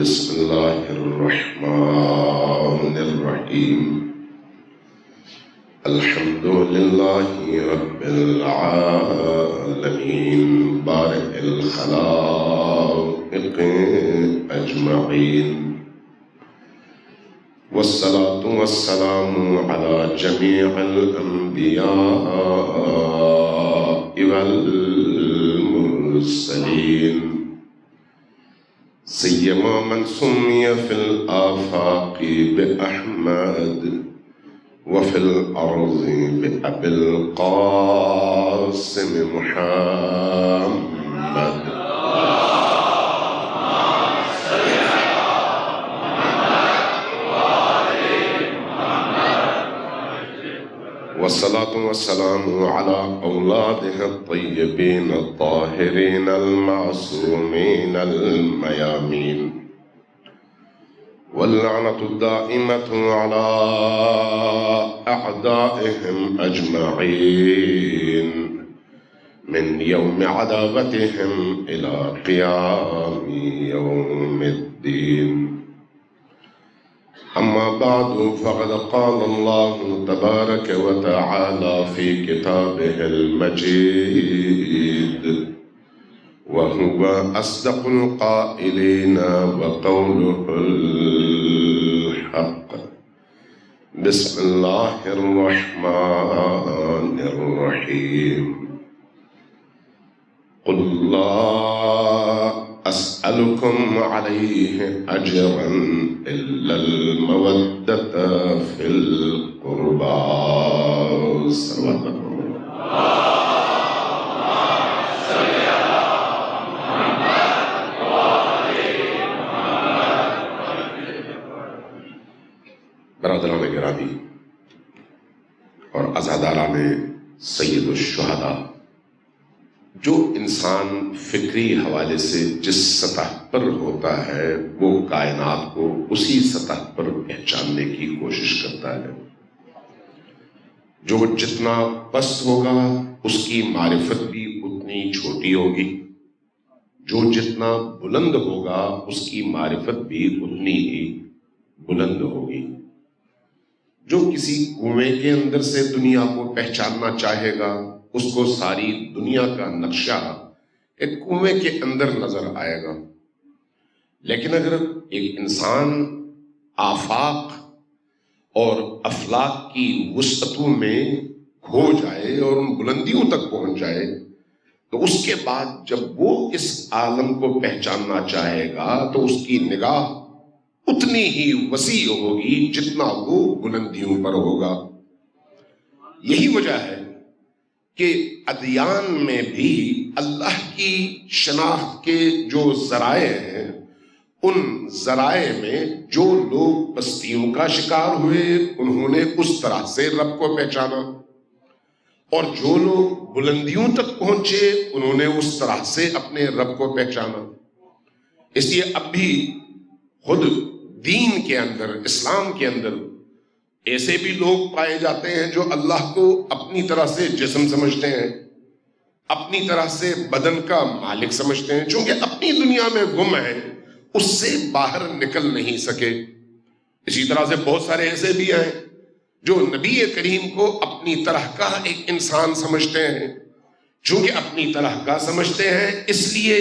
بسم الله الرحمن الرحيم الحمد لله رب العالمين بارئ الخلائق أجمعين والصلاة والسلام على جميع الأنبياء والمرسلين سيما من سمي في الآفاق بأحمد وفي الأرض بأبي القاسم محمد والصلاة والسلام على أولاده الطيبين الطاهرين المعصومين الميامين واللعنة الدائمة على أعدائهم أجمعين من يوم عداوتهم إلى قيام يوم الدين. أما بعد فقد قال الله تبارك وتعالى في كتابه المجيد وهو أصدق القائلين وقوله الحق بسم الله الرحمن الرحيم قل لا أسألكم عليه أجرا إلا المودة في القربى. صلى الله برادران گرامی اور عزاداران سید الشہداء، جو انسان فکری حوالے سے جس سطح پر ہوتا ہے وہ کائنات کو اسی سطح پر پہچاننے کی کوشش کرتا ہے. جو جتنا پست ہوگا اس کی معرفت بھی اتنی چھوٹی ہوگی، جو جتنا بلند ہوگا اس کی معرفت بھی اتنی ہی بلند ہوگی. جو کسی کنویں کے اندر سے دنیا کو پہچاننا چاہے گا اس کو ساری دنیا کا نقشہ ایک کنویں کے اندر نظر آئے گا. لیکن اگر ایک انسان آفاق اور افلاک کی وسعتوں میں کھو جائے اور ان بلندیوں تک پہنچ جائے تو اس کے بعد جب وہ اس عالم کو پہچاننا چاہے گا تو اس کی نگاہ اتنی ہی وسیع ہوگی جتنا وہ بلندیوں پر ہوگا. یہی وجہ ہے کہ ادیان میں بھی اللہ کی شناخت کے جو ذرائع ہیں ان ذرائع میں جو لوگ پستیوں کا شکار ہوئے انہوں نے اس طرح سے رب کو پہچانا، اور جو لوگ بلندیوں تک پہنچے انہوں نے اس طرح سے اپنے رب کو پہچانا. اس لیے اب بھی خود دین کے اندر، اسلام کے اندر ایسے بھی لوگ پائے جاتے ہیں جو اللہ کو اپنی طرح سے جسم سمجھتے ہیں، اپنی طرح سے بدن کا مالک سمجھتے ہیں، چونکہ اپنی دنیا میں گم ہیں اس سے باہر نکل نہیں سکے. اسی طرح سے بہت سارے ایسے بھی ہیں جو نبی کریم کو اپنی طرح کا ایک انسان سمجھتے ہیں. چونکہ اپنی طرح کا سمجھتے ہیں اس لیے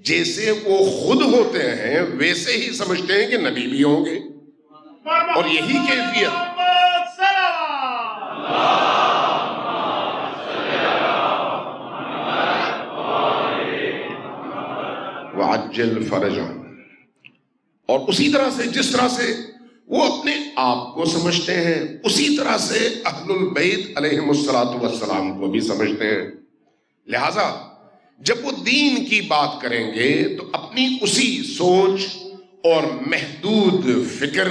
جیسے وہ خود ہوتے ہیں ویسے ہی سمجھتے ہیں کہ نبی بھی ہوں گے، اور یہی کیفیت وعجل فرجا. اور اسی طرح سے جس طرح سے وہ اپنے آپ کو سمجھتے ہیں اسی طرح سے اہل البیت علیہم السلام کو بھی سمجھتے ہیں. لہذا جب وہ دین کی بات کریں گے تو اپنی اسی سوچ اور محدود فکر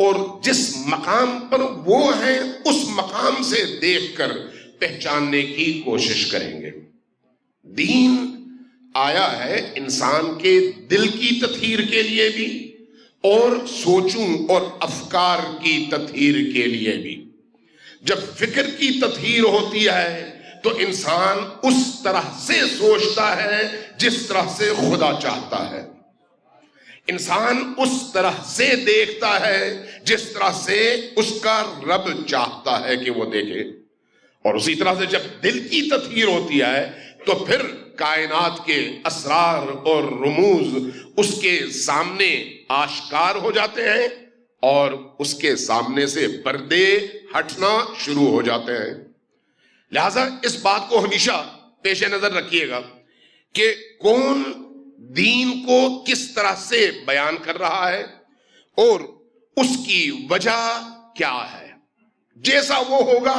اور جس مقام پر وہ ہیں اس مقام سے دیکھ کر پہچاننے کی کوشش کریں گے۔ دین آیا ہے انسان کے دل کی تطہیر کے لیے بھی اور سوچوں اور افکار کی تطہیر کے لیے بھی۔ جب فکر کی تطہیر ہوتی ہے تو انسان اس طرح سے سوچتا ہے جس طرح سے خدا چاہتا ہے، انسان اس طرح سے دیکھتا ہے جس طرح سے اس کا رب چاہتا ہے کہ وہ دیکھے، اور اسی طرح سے جب دل کی تطہیر ہوتی ہے تو پھر کائنات کے اسرار اور رموز اس کے سامنے آشکار ہو جاتے ہیں اور اس کے سامنے سے پردے ہٹنا شروع ہو جاتے ہیں۔ لہذا اس بات کو ہمیشہ پیش نظر رکھیے گا کہ کون دین کو کس طرح سے بیان کر رہا ہے اور اس کی وجہ کیا ہے۔ جیسا وہ ہوگا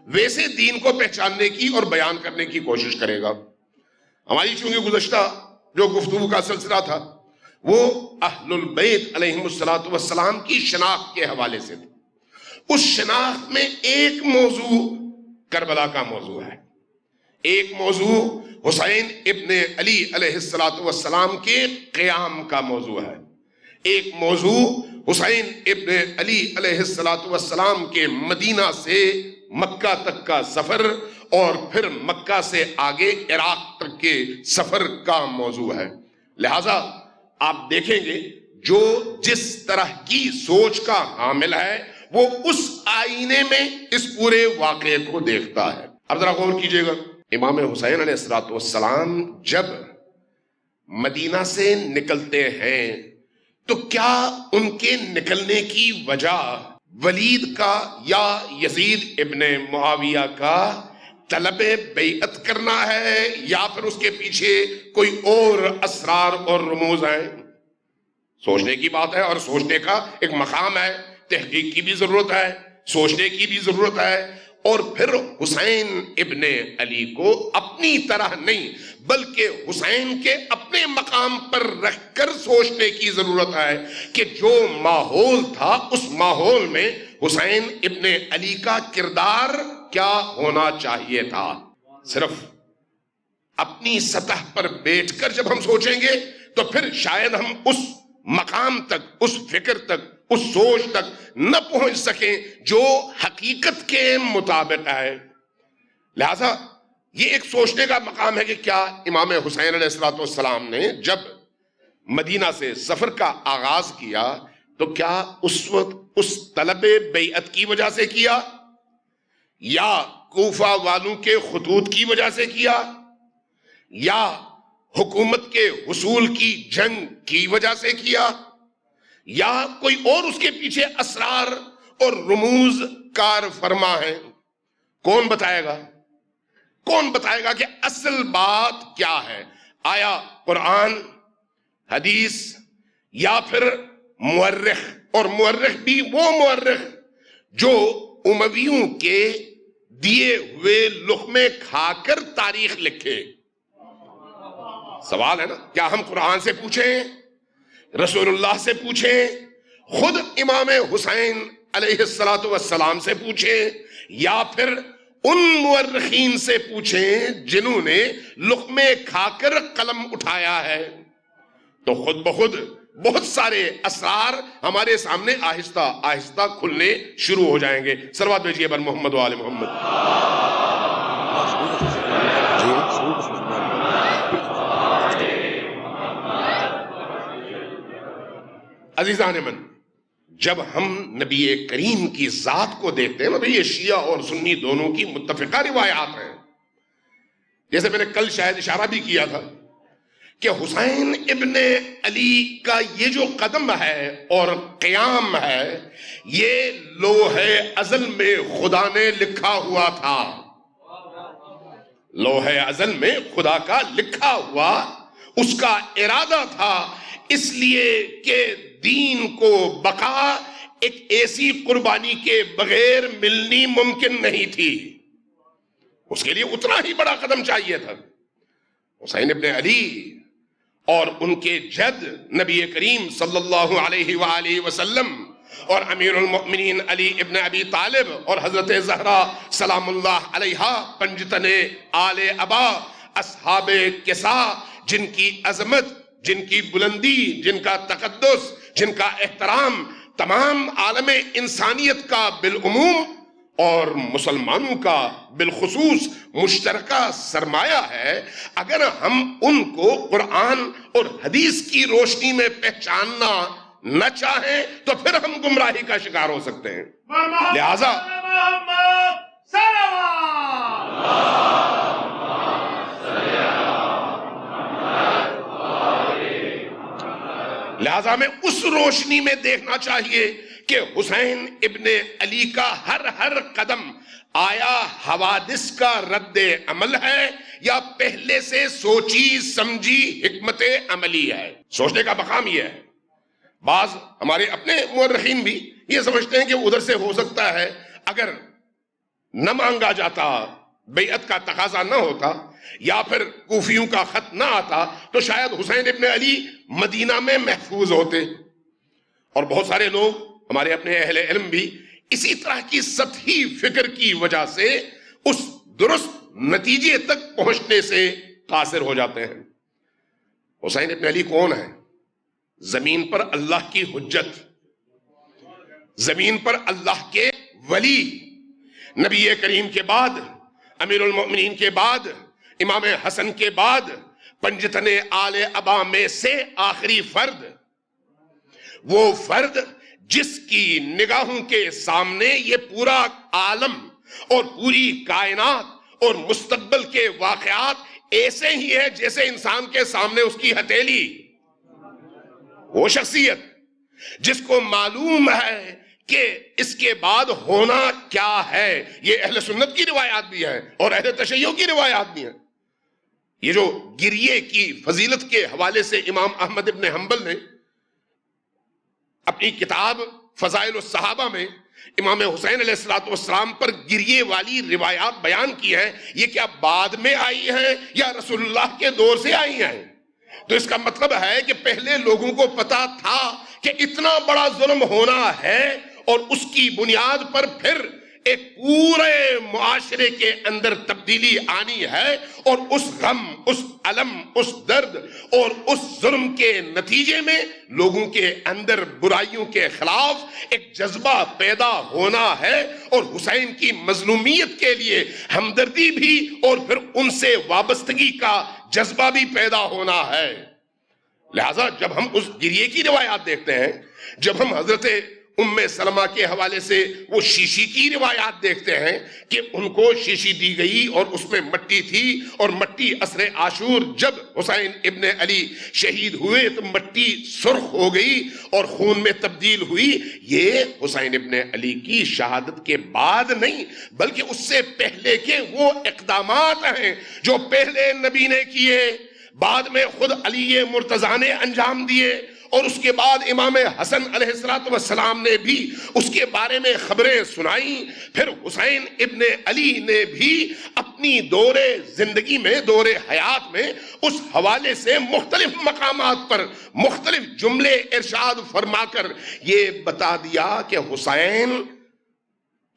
ویسے دین کو پہچاننے کی اور بیان کرنے کی کوشش کرے گا۔ ہماری چونکہ گزشتہ جو گفتگو کا سلسلہ تھا وہ اہل البیت علیہم السلام کی شناخت کے حوالے سے تھا۔ اس شناخت میں ایک موضوع کربلا کا موضوع ہے، ایک موضوع حسین ابن علی علیہ السلام کے قیام کا موضوع ہے، ایک موضوع حسین ابن علی علیہ السلام کے مدینہ سے مکہ تک کا سفر اور پھر مکہ سے آگے عراق تک کے سفر کا موضوع ہے۔ لہذا آپ دیکھیں گے جو جس طرح کی سوچ کا حامل ہے وہ اس آئینے میں اس پورے واقعے کو دیکھتا ہے۔ اب ذرا غور کیجئے گا، امام حسین علیہ السلام جب مدینہ سے نکلتے ہیں تو کیا ان کے نکلنے کی وجہ ولید کا یا یزید ابن معاویہ کا طلب بیعت کرنا ہے یا پھر اس کے پیچھے کوئی اور اسرار اور رموز ہیں؟ سوچنے کی بات ہے اور سوچنے کا ایک مقام ہے، تحقیق کی بھی ضرورت ہے، سوچنے کی بھی ضرورت ہے، اور پھر حسین ابن علی کو اپنی طرح نہیں بلکہ حسین کے اپنے مقام پر رکھ کر سوچنے کی ضرورت ہے کہ جو ماحول تھا اس ماحول میں حسین ابن علی کا کردار کیا ہونا چاہیے تھا۔ صرف اپنی سطح پر بیٹھ کر جب ہم سوچیں گے تو پھر شاید ہم اس مقام تک، اس فکر تک، اس سوچ تک نہ پہنچ سکیں جو حقیقت کے مطابق ہے۔ لہذا یہ ایک سوچنے کا مقام ہے کہ کیا امام حسین علیہ السلام نے جب مدینہ سے سفر کا آغاز کیا تو کیا اس وقت اس طلب بیعت کی وجہ سے کیا یا کوفہ والوں کے خطوط کی وجہ سے کیا یا حکومت کے حصول کی جنگ کی وجہ سے کیا یا کوئی اور اس کے پیچھے اسرار اور رموز کار فرما ہے؟ کون بتائے گا؟ کون بتائے گا کہ اصل بات کیا ہے؟ آیا قرآن، حدیث یا پھر مورخ؟ اور مورخ بھی وہ مورخ جو امویوں کے دیے ہوئے لقمے کھا کر تاریخ لکھے۔ سوال ہے نا، کیا ہم قرآن سے پوچھیں، رسول اللہ سے پوچھیں، خود امام حسین علیہ السلام سے پوچھیں یا پھر ان مورخین سے پوچھیں جنہوں نے لقمے کھا کر قلم اٹھایا ہے؟ تو خود بخود بہت سارے اسرار ہمارے سامنے آہستہ آہستہ کھلنے شروع ہو جائیں گے۔ صلوات بھیجیے بر محمد و آل محمد۔ عزیزان من، جب ہم نبی کریم کی ذات کو دیکھتے ہیں نا، یہ شیعہ اور سنی دونوں کی متفقہ روایات ہیں۔ جیسے میں نے کل شاید اشارہ بھی کیا تھا کہ حسین ابن علی کا یہ جو قدم ہے اور قیام ہے یہ لوح ازل میں خدا نے لکھا ہوا تھا۔ لوح ازل میں خدا کا لکھا ہوا اس کا ارادہ تھا، اس لیے کہ دین کو بقا ایک ایسی قربانی کے بغیر ملنی ممکن نہیں تھی۔ اس کے لیے اتنا ہی بڑا قدم چاہیے تھا۔ حسین ابن علی اور ان کے جد نبی کریم صلی اللہ علیہ وآلہ وسلم اور امیر المؤمنین علی ابن ابی طالب اور حضرت زہرا سلام اللہ علیہا پنجتن آل ابا اصحاب کسا، جن کی عظمت، جن کی بلندی، جن کا تقدس، جن کا احترام تمام عالم انسانیت کا بالعموم اور مسلمانوں کا بالخصوص مشترکہ سرمایہ ہے، اگر ہم ان کو قرآن اور حدیث کی روشنی میں پہچاننا نہ چاہیں تو پھر ہم گمراہی کا شکار ہو سکتے ہیں۔ لہذا ہمیں اس روشنی میں دیکھنا چاہیے کہ حسین ابن علی کا ہر قدم آیا حوادث کا رد عمل ہے یا پہلے سے سوچی سمجھی حکمت عملی ہے۔ سوچنے کا مقام یہ ہے، بعض ہمارے اپنے مورخین بھی یہ سمجھتے ہیں کہ ادھر سے ہو سکتا ہے اگر نہ مانگا جاتا، بیعت کا تقاضا نہ ہوتا یا پھر کوفیوں کا خط نہ آتا تو شاید حسین ابن علی مدینہ میں محفوظ ہوتے۔ اور بہت سارے لوگ ہمارے اپنے اہل علم بھی اسی طرح کی سطحی فکر کی وجہ سے اس درست نتیجے تک پہنچنے سے قاصر ہو جاتے ہیں۔ حسین ابن علی کون ہے؟ زمین پر اللہ کی حجت، زمین پر اللہ کے ولی، نبی کریم کے بعد، امیر المؤمنین کے بعد، امام حسن کے بعد، پنجتن آل ابا میں سے آخری فرد، وہ فرد جس کی نگاہوں کے سامنے یہ پورا عالم اور پوری کائنات اور مستقبل کے واقعات ایسے ہی ہے جیسے انسان کے سامنے اس کی ہتھیلی۔ وہ شخصیت جس کو معلوم ہے کہ اس کے بعد ہونا کیا ہے، یہ اہل سنت کی روایات بھی ہیں اور اہل تشیع کی روایات بھی ہیں۔ یہ جو گریے کی فضیلت کے حوالے سے امام احمد ابن حنبل نے اپنی کتاب فضائل الصحابہ میں امام حسین علیہ السلام پر گریے والی روایات بیان کی ہیں، یہ کیا بعد میں آئی ہیں یا رسول اللہ کے دور سے آئی ہیں؟ تو اس کا مطلب ہے کہ پہلے لوگوں کو پتا تھا کہ اتنا بڑا ظلم ہونا ہے اور اس کی بنیاد پر پھر ایک پورے معاشرے کے اندر تبدیلی آنی ہے، اور اس غم، اس علم، اس درد اور اس ظلم کے نتیجے میں لوگوں کے اندر برائیوں کے خلاف ایک جذبہ پیدا ہونا ہے، اور حسین کی مظلومیت کے لیے ہمدردی بھی اور پھر ان سے وابستگی کا جذبہ بھی پیدا ہونا ہے۔ لہذا جب ہم اس گریے کی روایات دیکھتے ہیں، جب ہم حضرت ام سلمہ کے حوالے سے وہ شیشی کی روایات دیکھتے ہیں کہ ان کو شیشی دی گئی اور اس میں مٹی تھی، اور مٹی عصر عاشور جب حسین ابن علی شہید ہوئے تو مٹی سرخ ہو گئی اور خون میں تبدیل ہوئی، یہ حسین ابن علی کی شہادت کے بعد نہیں بلکہ اس سے پہلے کے وہ اقدامات ہیں جو پہلے نبی نے کیے، بعد میں خود علی مرتضیٰ نے انجام دیے، اور اس کے بعد امام حسن علیہ السلام نے بھی اس کے بارے میں خبریں سنائیں۔ پھر حسین ابن علی نے بھی اپنی دور زندگی میں، دور حیات میں اس حوالے سے مختلف مقامات پر مختلف جملے ارشاد فرما کر یہ بتا دیا کہ حسین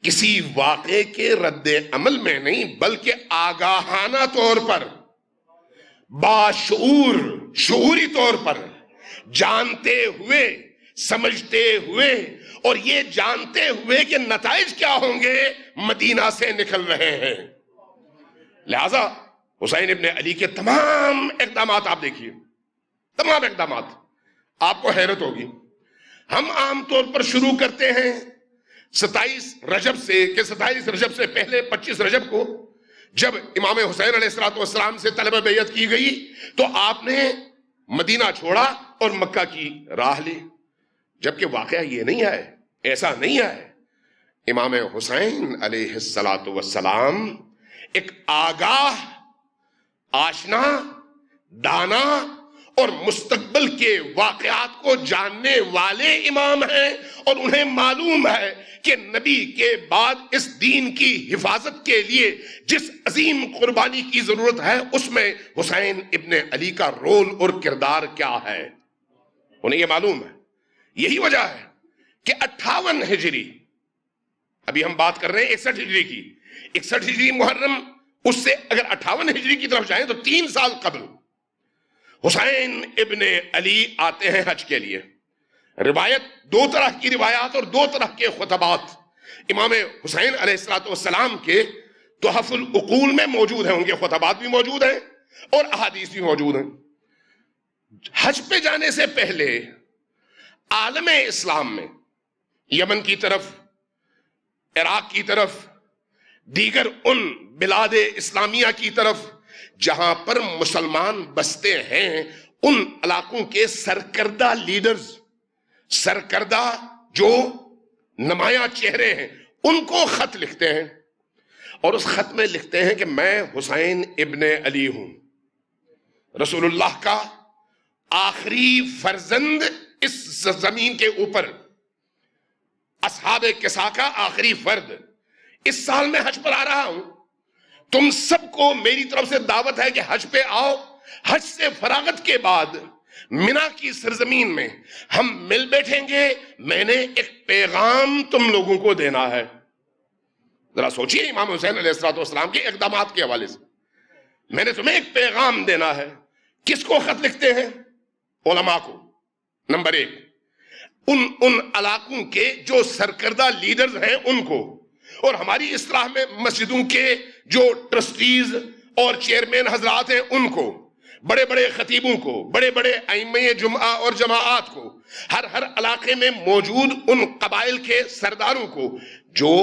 کسی واقعے کے رد عمل میں نہیں بلکہ آگاہانہ طور پر، باشعور، شعوری طور پر، جانتے ہوئے، سمجھتے ہوئے اور یہ جانتے ہوئے کہ نتائج کیا ہوں گے مدینہ سے نکل رہے ہیں۔ لہذا حسین ابن علی کے تمام اقدامات آپ دیکھیے، تمام اقدامات، آپ کو حیرت ہوگی۔ ہم عام طور پر شروع کرتے ہیں 27 رجب سے، کہ 27 رجب سے پہلے 25 رجب کو جب امام حسین علیہ السلام سے طلب بیعت کی گئی تو آپ نے مدینہ چھوڑا اور مکہ کی راہ لی، جبکہ واقعہ یہ نہیں ہے، ایسا نہیں ہے۔ امام حسین علیہ السلام ایک آگاہ، آشنا، دانا اور مستقبل کے واقعات کو جاننے والے امام ہیں، اور انہیں معلوم ہے کہ نبی کے بعد اس دین کی حفاظت کے لیے جس عظیم قربانی کی ضرورت ہے اس میں حسین ابن علی کا رول اور کردار کیا ہے، انہیں یہ معلوم ہے۔ یہی وجہ ہے کہ 58 ہجری، ابھی ہم بات کر رہے ہیں 61 ہجری کی، 61 ہجری محرم، اس سے اگر 58 ہجری کی طرف جائیں تو 3 سال قبل حسین ابن علی آتے ہیں حج کے لیے۔ روایت، 2 طرح کی روایات اور 2 طرح کے خطبات امام حسین علیہ السلام کے تحف العقول میں موجود ہیں، ان کے خطبات بھی موجود ہیں اور احادیث بھی موجود ہیں۔ حج پہ جانے سے پہلے عالم اسلام میں یمن کی طرف، عراق کی طرف، دیگر ان بلاد اسلامیہ کی طرف جہاں پر مسلمان بستے ہیں، ان علاقوں کے سرکردہ لیڈرز، سرکردہ جو نمایاں چہرے ہیں، ان کو خط لکھتے ہیں اور اس خط میں لکھتے ہیں کہ میں حسین ابن علی ہوں، رسول اللہ کا آخری فرزند اس زمین کے اوپر، اصحاب کسا کا آخری فرد، اس سال میں حج پر آ رہا ہوں، تم سب کو میری طرف سے دعوت ہے کہ حج پہ آؤ، حج سے فراغت کے بعد منا کی سرزمین میں ہم مل بیٹھیں گے، میں نے ایک پیغام تم لوگوں کو دینا ہے۔ ذرا سوچئے امام حسین علیہ السلام کے اقدامات کے حوالے سے، میں نے تمہیں ایک پیغام دینا ہے۔ کس کو خط لکھتے ہیں؟ علماء کو، نمبر 1، ان علاقوں کے جو سرکردہ لیڈرز ہیں ان کو، اور ہماری اصلاح میں مسجدوں کے جو ٹرسٹیز اور چیئرمین حضرات ہیں ان کو، بڑے بڑے خطیبوں کو، بڑے بڑے ائمہ جمعہ اور جماعات کو، ہر علاقے میں موجود ان قبائل کے سرداروں کو جو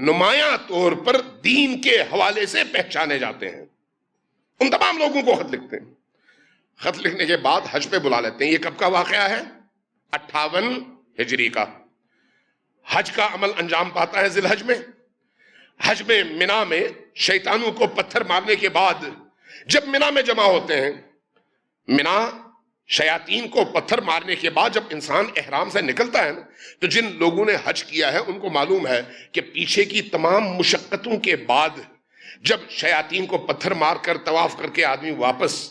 نمایاں طور پر دین کے حوالے سے پہچانے جاتے ہیں، ان تمام لوگوں کو خط لکھتے ہیں۔ خط لکھنے کے بعد حج پہ بلا لیتے ہیں۔ یہ کب کا واقعہ ہے؟ 58 ہجری کا۔ حج کا عمل انجام پاتا ہے ذی الحج میں۔ حج میں منا میں شیطانوں کو پتھر مارنے کے بعد جب منا میں جمع ہوتے ہیں، منا شیاطین کو پتھر مارنے کے بعد جب انسان احرام سے نکلتا ہے نا، تو جن لوگوں نے حج کیا ہے ان کو معلوم ہے کہ پیچھے کی تمام مشقتوں کے بعد جب شیاطین کو پتھر مار کر طواف کر کے آدمی واپس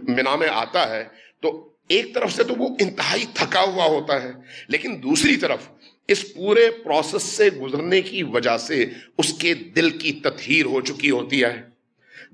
منا میں آتا ہے تو ایک طرف سے تو وہ انتہائی تھکا ہوا ہوتا ہے، لیکن دوسری طرف اس پورے پروسیس سے گزرنے کی وجہ سے اس کے دل کی تطہیر ہو چکی ہوتی ہے،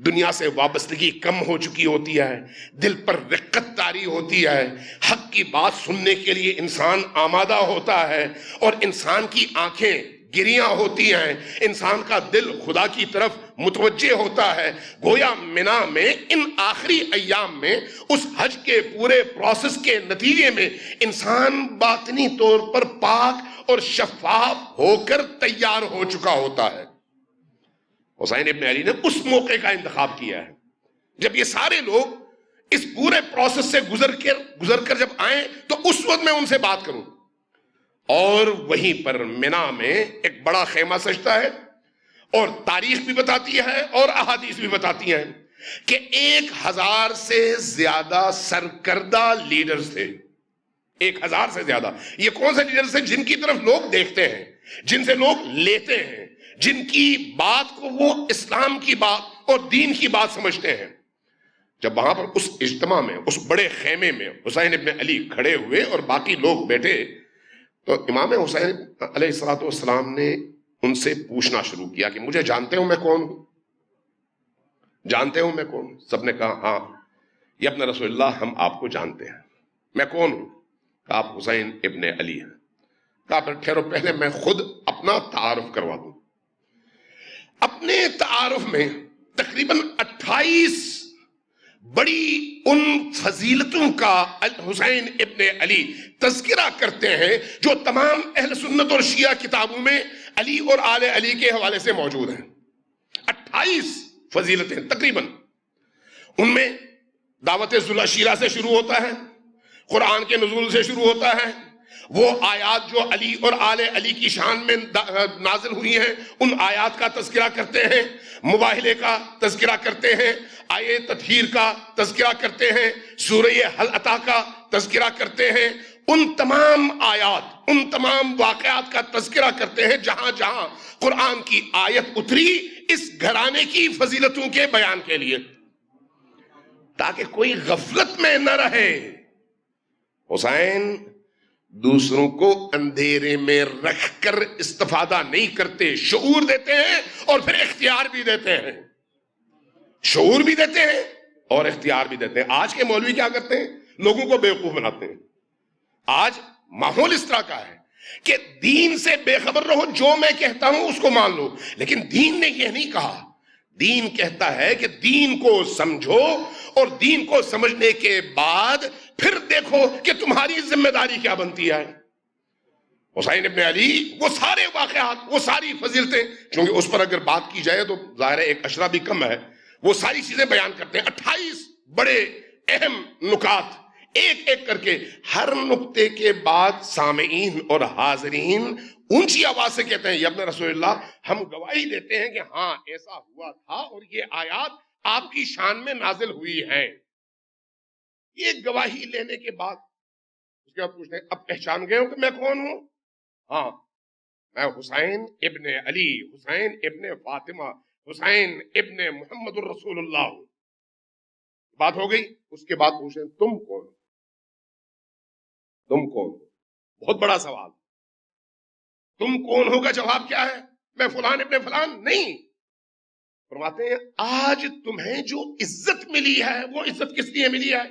دنیا سے وابستگی کم ہو چکی ہوتی ہے، دل پر رقت طاری ہوتی ہے، حق کی بات سننے کے لیے انسان آمادہ ہوتا ہے، اور انسان کی آنکھیں گریاں ہوتی ہیں، انسان کا دل خدا کی طرف متوجہ ہوتا ہے۔ گویا منا میں ان آخری ایام میں اس حج کے پورے پروسیس کے نتیجے میں انسان باطنی طور پر پاک اور شفاف ہو کر تیار ہو چکا ہوتا ہے۔ حسین ابن علی نے اس موقع کا انتخاب کیا ہے جب یہ سارے لوگ اس پورے پروسیس سے گزر کر جب آئیں تو اس وقت میں ان سے بات کروں، اور وہیں پر منا میں ایک بڑا خیمہ سجتا ہے، اور تاریخ بھی بتاتی ہے اور احادیث بھی بتاتی ہیں کہ 1000 سے زیادہ سرکردہ لیڈرز تھے۔ 1000 سے زیادہ۔ یہ کون سے لیڈرز تھے؟ جن کی طرف لوگ دیکھتے ہیں، جن سے لوگ لیتے ہیں، جن کی بات کو وہ اسلام کی بات اور دین کی بات سمجھتے ہیں۔ جب وہاں پر اس اجتماع میں، اس بڑے خیمے میں حسین ابن علی کھڑے ہوئے اور باقی لوگ بیٹھے، تو امام حسین علیہ السلام نے ان سے پوچھنا شروع کیا کہ مجھے جانتے ہو میں کون ہوں؟ جانتے ہو میں کون ہوں؟ سب نے کہا ہاں یا ابن رسول اللہ، ہم آپ کو جانتے ہیں۔ میں کون ہوں؟ کہا آپ حسین ابن علی ہیں۔ کہا پھر ٹھہرو، پہلے میں خود اپنا تعارف کروا دوں۔ اپنے تعارف میں تقریباً 28 بڑی ان فضیلتوں کا حسین ابن علی تذکرہ کرتے ہیں جو تمام اہل سنت اور شیعہ کتابوں میں علی اور آل علی کے حوالے سے موجود ہیں۔ 28 فضیلتیں تقریباً۔ ان میں دعوت ذوالعشیرہ سے شروع ہوتا ہے، قرآن کے نزول سے شروع ہوتا ہے، وہ آیات جو علی اور آل علی کی شان میں نازل ہوئی ہیں ان آیات کا تذکرہ کرتے ہیں، مباہلے کا تذکرہ کرتے ہیں، آیے تطہیر کا تذکرہ کرتے ہیں، سورہ حل عطا کا تذکرہ کرتے ہیں، ان تمام آیات، ان تمام واقعات کا تذکرہ کرتے ہیں جہاں جہاں قرآن کی آیت اتری اس گھرانے کی فضیلتوں کے بیان کے لیے، تاکہ کوئی غفلت میں نہ رہے۔ حسین دوسروں کو اندھیرے میں رکھ کر استفادہ نہیں کرتے، شعور دیتے ہیں اور پھر اختیار بھی دیتے ہیں، شعور بھی دیتے ہیں اور اختیار بھی دیتے ہیں۔ آج کے مولوی کیا کرتے ہیں؟ لوگوں کو بیوقوف بناتے ہیں۔ آج ماحول اس طرح کا ہے کہ دین سے بے خبر رہو، جو میں کہتا ہوں اس کو مان لو، لیکن دین نے یہ نہیں کہا۔ دین کہتا ہے کہ دین کو سمجھو اور دین کو سمجھنے کے بعد پھر دیکھو کہ تمہاری ذمہ داری کیا بنتی ہے۔ حسین ابن علی، وہ سارے واقعات، وہ ساری فضیلتیں، چونکہ اس پر اگر بات کی جائے تو ظاہر ہے ایک اشرا بھی کم ہے، وہ ساری چیزیں بیان کرتے ہیں، 28 بڑے اہم نکات، ایک ایک کر کے ہر نقطے کے بعد سامعین اور حاضرین اونچی آواز سے کہتے ہیں یا ابن رسول اللہ، ہم گواہی دیتے ہیں کہ ہاں ایسا ہوا تھا اور یہ آیات آپ کی شان میں نازل ہوئی ہیں۔ یہ گواہی لینے کے بعد اس کے بعد پوچھتے ہیں اب پہچان گئے ہو کہ میں کون ہوں؟ ہاں، میں حسین ابن علی، حسین ابن فاطمہ، حسین ابن محمد الرسول اللہ ہوں۔ بات ہو گئی۔ اس کے بعد پوچھیں تم کون ہو؟ تم کون ہو؟ بہت بڑا سوال۔ تم کون ہو کا جواب کیا ہے؟ میں فلان ابن فلان نہیں۔ فرماتے ہیں آج تمہیں جو عزت ملی ہے وہ عزت کس لیے ملی ہے؟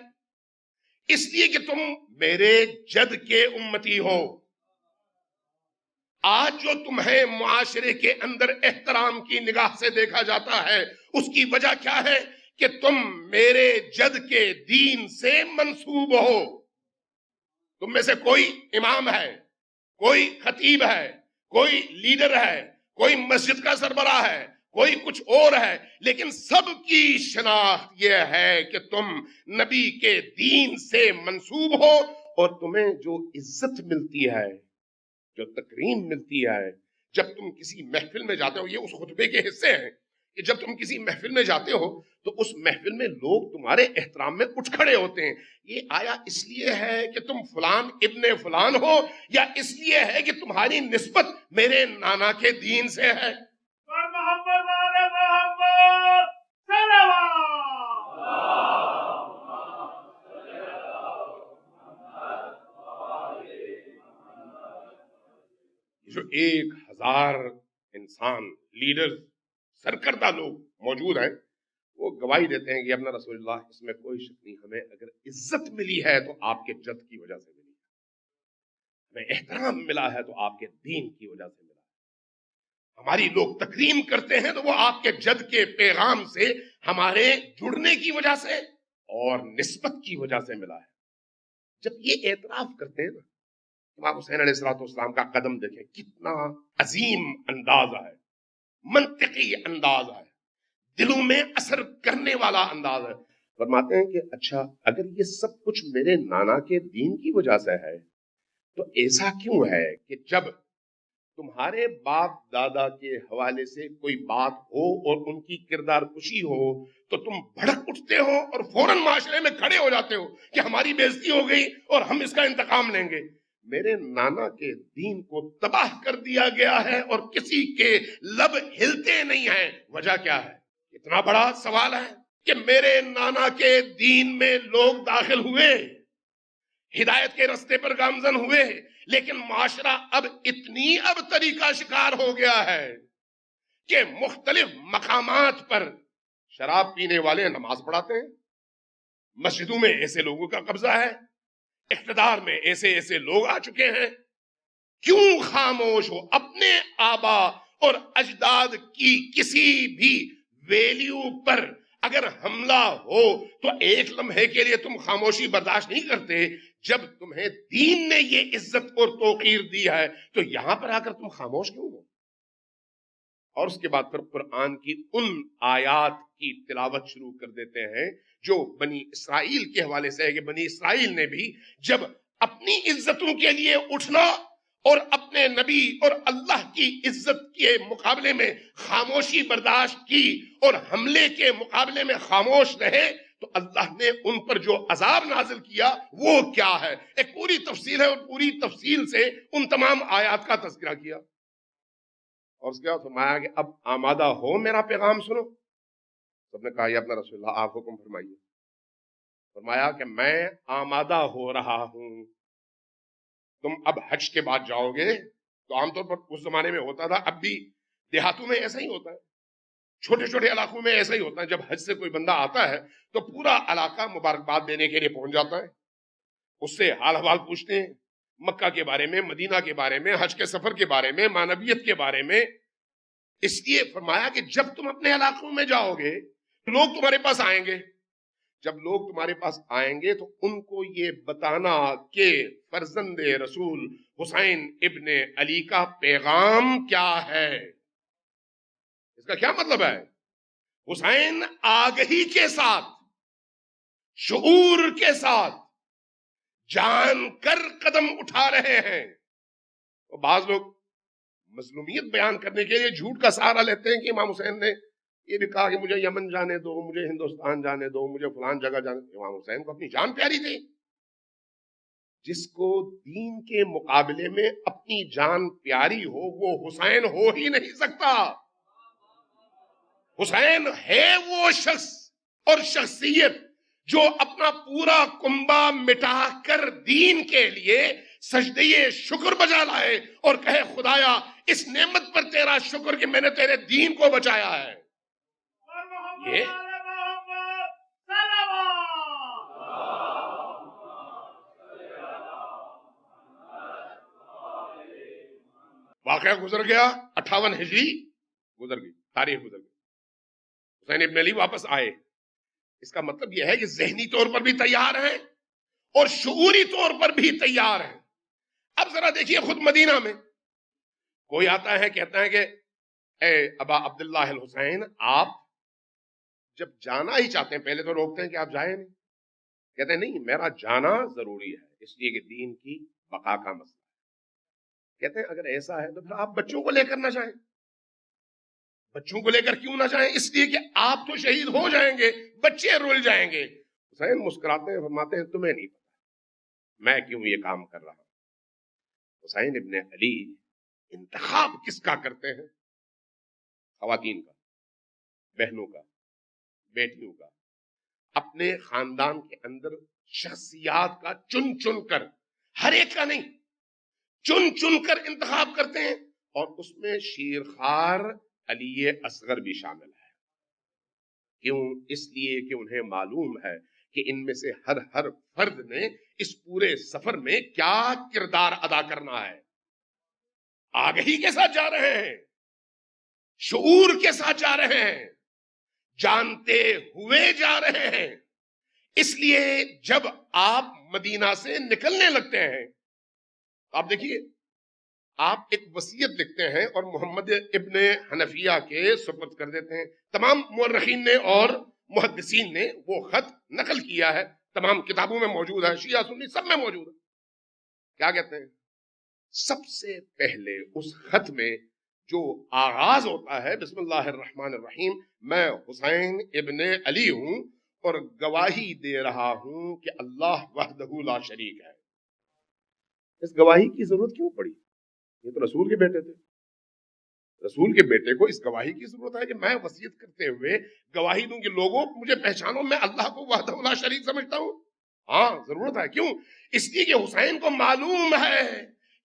اس لیے کہ تم میرے جد کے امتی ہو۔ آج جو تمہیں معاشرے کے اندر احترام کی نگاہ سے دیکھا جاتا ہے اس کی وجہ کیا ہے؟ کہ تم میرے جد کے دین سے منسوب ہو۔ تم میں سے کوئی امام ہے، کوئی خطیب ہے، کوئی لیڈر ہے، کوئی مسجد کا سربراہ ہے، کوئی کچھ اور ہے، لیکن سب کی شناخت یہ ہے کہ تم نبی کے دین سے منسوب ہو، اور تمہیں جو عزت ملتی ہے، جو تکریم ملتی ہے، جب تم کسی محفل میں جاتے ہو، یہ اس خطبے کے حصے ہیں کہ جب تم کسی محفل میں جاتے ہو تو اس محفل میں لوگ تمہارے احترام میں اٹھ کھڑے ہوتے ہیں۔ یہ آیا اس لیے ہے کہ تم فلان ابن فلان ہو، یا اس لیے ہے کہ تمہاری نسبت میرے نانا کے دین سے ہے؟ محمد آل محمد صلوات۔ جو 1000 انسان، لیڈر، سرکردہ لوگ موجود ہیں، وہ گواہی دیتے ہیں کہ ابن رسول اللہ اس میں کوئی شک نہیں، ہمیں اگر عزت ملی ہے تو آپ کے جد کی وجہ سے ملی ہے، ہمیں احترام ملا ہے تو آپ کے دین کی وجہ سے ملا ہے، ہماری لوگ تکریم کرتے ہیں تو وہ آپ کے جد کے پیغام سے ہمارے جڑنے کی وجہ سے اور نسبت کی وجہ سے ملا ہے۔ جب یہ اعتراف کرتے ہیں نا، امام حسین علیہ السلام کا قدم دیکھیں، کتنا عظیم انداز ہے، منطقی انداز ہے، دلوں میں اثر کرنے والا انداز ہے۔ فرماتے ہیں کہ اچھا اگر یہ سب کچھ میرے نانا کے دین کی وجہ سے ہے تو ایسا کیوں ہے کہ جب تمہارے باپ دادا کے حوالے سے کوئی بات ہو اور ان کی کردار کشی ہو تو تم بھڑک اٹھتے ہو اور فوراً معاشرے میں کھڑے ہو جاتے ہو کہ ہماری بے عزتی ہو گئی اور ہم اس کا انتقام لیں گے؟ میرے نانا کے دین کو تباہ کر دیا گیا ہے اور کسی کے لب ہلتے نہیں ہیں، وجہ کیا ہے؟ اتنا بڑا سوال ہے کہ میرے نانا کے دین میں لوگ داخل ہوئے، ہدایت کے رستے پر گامزن ہوئے، لیکن معاشرہ اب اتنی ابتری کا شکار ہو گیا ہے کہ مختلف مقامات پر شراب پینے والے نماز پڑھاتے ہیں، مسجدوں میں ایسے لوگوں کا قبضہ ہے، اقتدار میں ایسے ایسے لوگ آ چکے ہیں۔ کیوں خاموش ہو؟ اپنے آبا اور اجداد کی کسی بھی ویلیو پر اگر حملہ ہو تو ایک لمحے کے لیے تم خاموشی برداشت نہیں کرتے، جب تمہیں دین نے یہ عزت اور توقیر دی ہے تو یہاں پر آ کر تم خاموش کیوں ہو؟ اور اس کے بعد پھر قرآن کی ان آیات کی تلاوت شروع کر دیتے ہیں جو بنی اسرائیل کے حوالے سے ہے کہ بنی اسرائیل نے بھی جب اپنی عزتوں کے لیے اٹھنا اور اپنے نبی اور اللہ کی عزت کے مقابلے میں خاموشی برداشت کی اور حملے کے مقابلے میں خاموش رہے تو اللہ نے ان پر جو عذاب نازل کیا وہ کیا ہے، ایک پوری تفصیل ہے، اور پوری تفصیل سے ان تمام آیات کا تذکرہ کیا، اور اس کے بعد فرمایا کہ اب آمادہ ہو میرا پیغام سنو۔ سب نے کہا یا اپنا رسول اللہ آپ حکم فرمائیے۔ فرمایا کہ میں آمادہ ہو رہا ہوں، تم اب حج کے بعد جاؤ گے تو عام طور پر اس زمانے میں ہوتا تھا، اب بھی دیہاتوں میں ایسا ہی ہوتا ہے، چھوٹے چھوٹے علاقوں میں ایسا ہی ہوتا ہے، جب حج سے کوئی بندہ آتا ہے تو پورا علاقہ مبارکباد دینے کے لیے پہنچ جاتا ہے، اس سے حال حوال پوچھتے ہیں، مکہ کے بارے میں، مدینہ کے بارے میں، حج کے سفر کے بارے میں، معنویت کے بارے میں. اس لیے فرمایا کہ جب تم اپنے علاقوں میں جاؤ گے لوگ تمہارے پاس آئیں گے، جب لوگ تمہارے پاس آئیں گے تو ان کو یہ بتانا کہ فرزند رسول حسین ابن علی کا پیغام کیا ہے. اس کا کیا مطلب ہے؟ حسین آگہی کے ساتھ، شعور کے ساتھ جان کر قدم اٹھا رہے ہیں. تو بعض لوگ مظلومیت بیان کرنے کے لیے جھوٹ کا سہارا لیتے ہیں کہ امام حسین نے یہ بھی کہا کہ مجھے یمن جانے دو، مجھے ہندوستان جانے دو، مجھے فلان جگہ جانے دو. امام حسین کو اپنی جان پیاری تھی. جس کو دین کے مقابلے میں اپنی جان پیاری ہو وہ حسین ہو ہی نہیں سکتا. حسین ہے وہ شخص اور شخصیت جو اپنا پورا کنبہ مٹا کر دین کے لیے سجدے شکر بجا لائے اور کہے خدایا اس نعمت پر تیرا شکر کہ میں نے تیرے دین کو بچایا ہے. یہ واقعہ گزر گیا، 58 ہجری گزر گئی، تاریخ گزر گئی، حسین ابن علی واپس آئے. اس کا مطلب یہ ہے کہ ذہنی طور پر بھی تیار ہیں اور شعوری طور پر بھی تیار ہیں. اب ذرا دیکھیے خود مدینہ میں کوئی آتا ہے کہتا ہے کہ اے ابا عبداللہ الحسین، آپ جب جانا ہی چاہتے ہیں پہلے تو روکتے ہیں کہ آپ جائیں نہیں، کہتے ہیں نہیں میرا جانا ضروری ہے اس لیے کہ دین کی بقا کا مسئلہ ہے. کہتے ہیں اگر ایسا ہے تو پھر آپ بچوں کو لے کر نہ جائیں. بچوں کو لے کر کیوں نہ جائیں؟ اس لیے کہ آپ تو شہید ہو جائیں گے، بچے رول جائیں گے. حسین مسکراتے ہیں، فرماتے ہیں تمہیں نہیں پتا میں کیوں یہ کام کر رہا ہوں. حسین ابن علی انتخاب کس کا کرتے ہیں؟ خواتین کا، بہنوں کا، بیٹیوں کا، اپنے خاندان کے اندر شخصیات کا چن چن کر، ہر ایک کا نہیں، چن چن کر انتخاب کرتے ہیں. اور اس میں شیرخوار علی اصغر بھی شامل ہے. کیوں؟ اس لیے کہ انہیں معلوم ہے کہ ان میں سے ہر فرد نے اس پورے سفر میں کیا کردار ادا کرنا ہے. آگہی کے ساتھ جا رہے ہیں، شعور کے ساتھ جا رہے ہیں، جانتے ہوئے جا رہے ہیں. اس لیے جب آپ مدینہ سے نکلنے لگتے ہیں آپ دیکھیے، آپ ایک وصیت لکھتے ہیں اور محمد ابن حنفیہ کے سپرد کر دیتے ہیں. تمام مورخین نے اور محدثین نے وہ خط نقل کیا ہے، تمام کتابوں میں موجود ہے، شیعہ سنی سب میں موجود ہے. کیا کہتے ہیں؟ سب سے پہلے اس خط میں جو آغاز ہوتا ہے بسم اللہ الرحمن الرحیم، میں حسین ابن علی ہوں اور گواہی دے رہا ہوں کہ اللہ وحدہ لا شریک ہے. اس گواہی کی ضرورت کیوں پڑی؟ یہ تو رسول کے بیٹے تھے. رسول کے بیٹے کو اس گواہی کی ضرورت ہے کہ میں وصیت کرتے ہوئے گواہی دوں کہ لوگوں مجھے پہچانو، میں اللہ کو وحدہ لا شریک سمجھتا ہوں. ہاں ضرورت ہے. کیوں؟ اس لیے کہ حسین کو معلوم ہے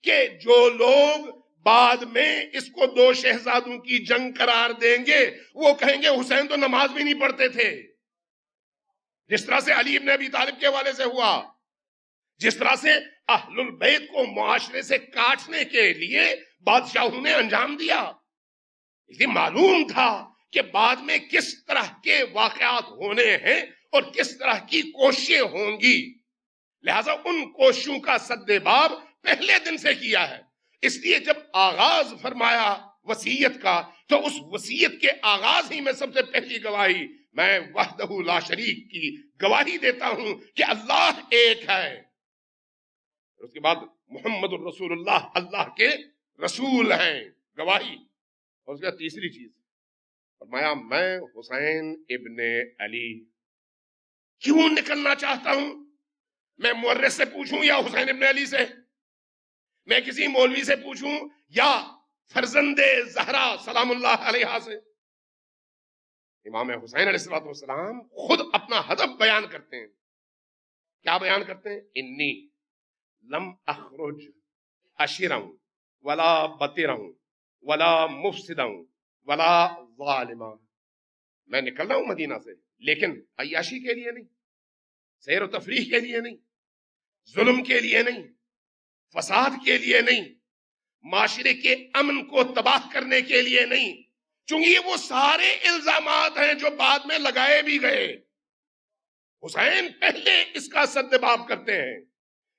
کہ جو لوگ بعد میں اس کو دو شہزادوں کی جنگ قرار دیں گے وہ کہیں گے حسین تو نماز بھی نہیں پڑھتے تھے. جس طرح سے علی ابن ابی طالب کے حوالے سے ہوا، جس طرح سے اہل البیت کو معاشرے سے کاٹنے کے لیے بادشاہوں نے انجام دیا. اس لیے معلوم تھا کہ بعد میں کس طرح کے واقعات ہونے ہیں اور کس طرح کی کوششیں ہوں گی. لہذا ان کوششوں کا سد باب پہلے دن سے کیا ہے. اس لیے جب آغاز فرمایا وصیت کا تو اس وصیت کے آغاز ہی میں سب سے پہلی گواہی میں وحدہ لا شریک کی گواہی دیتا ہوں کہ اللہ ایک ہے. اس کے بعد محمد الرسول اللہ اللہ کے رسول ہیں، گواہی. اور اس کے بعد تیسری چیز فرمایا میں حسین ابن علی کیوں نکلنا چاہتا ہوں. میں مورخ سے پوچھوں یا حسین ابن علی سے؟ میں کسی مولوی سے پوچھوں یا فرزند زہرا سلام اللہ علیہا سے؟ امام حسین علیہ السلام خود اپنا ہدف بیان کرتے ہیں. کیا بیان کرتے ہیں؟ انی لم اخرج اشرا ولا بطرا ولا مفسدا ولا ظالما. میں نکل رہا ہوں مدینہ سے، لیکن عیاشی کے لیے نہیں، سیر و تفریح کے لیے نہیں، ظلم کے لیے نہیں، فساد کے لیے نہیں، معاشرے کے امن کو تباہ کرنے کے لیے نہیں، چونکہ یہ وہ سارے الزامات ہیں جو بعد میں لگائے بھی گئے. حسین پہلے اس کا سدباب کرتے ہیں.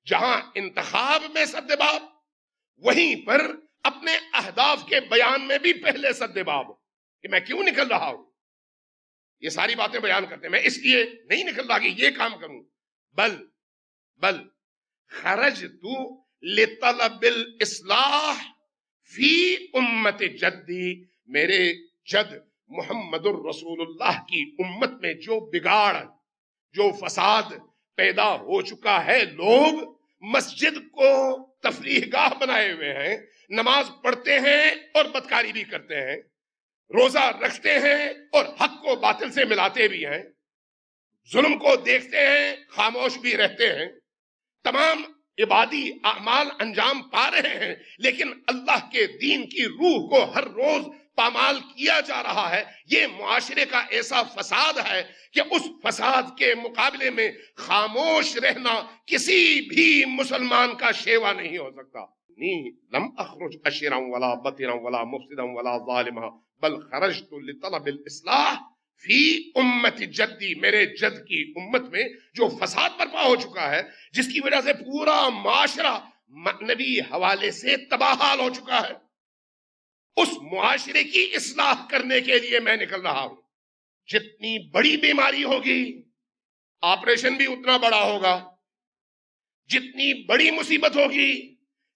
جہاں انتخاب میں سدباب، وہیں پر اپنے اہداف کے بیان میں بھی پہلے سدباب کہ میں کیوں نکل رہا ہوں. یہ ساری باتیں بیان کرتے ہیں. میں اس لیے نہیں نکل رہا کہ یہ کام کروں، بل خرجت لطلب الاصلاح فی امت جدی. میرے جد محمد الرسول اللہ کی امت میں جو بگاڑ، جو فساد پیدا ہو چکا ہے، لوگ مسجد کو تفریح گاہ بنائے ہوئے ہیں، نماز پڑھتے ہیں اور بدکاری بھی کرتے ہیں، روزہ رکھتے ہیں اور حق کو باطل سے ملاتے بھی ہیں، ظلم کو دیکھتے ہیں خاموش بھی رہتے ہیں، تمام عبادی اعمال انجام پا رہے ہیں، لیکن اللہ کے دین کی روح کو ہر روز پامال کیا جا رہا ہے. یہ معاشرے کا ایسا فساد ہے کہ اس فساد کے مقابلے میں خاموش رہنا کسی بھی مسلمان کا شیوا نہیں ہو سکتا. لم اخرج اشرا ولا بطرا ولا مفسدا ولا ظالما بل خرجت لطلب الاصلاح فی امت جدی. میرے جد کی امت میں جو فساد برپا ہو چکا ہے، جس کی وجہ سے پورا معاشرہ نبی حوالے سے تباہ حال ہو چکا ہے، اس معاشرے کی اصلاح کرنے کے لیے میں نکل رہا ہوں. جتنی بڑی بیماری ہوگی آپریشن بھی اتنا بڑا ہوگا، جتنی بڑی مصیبت ہوگی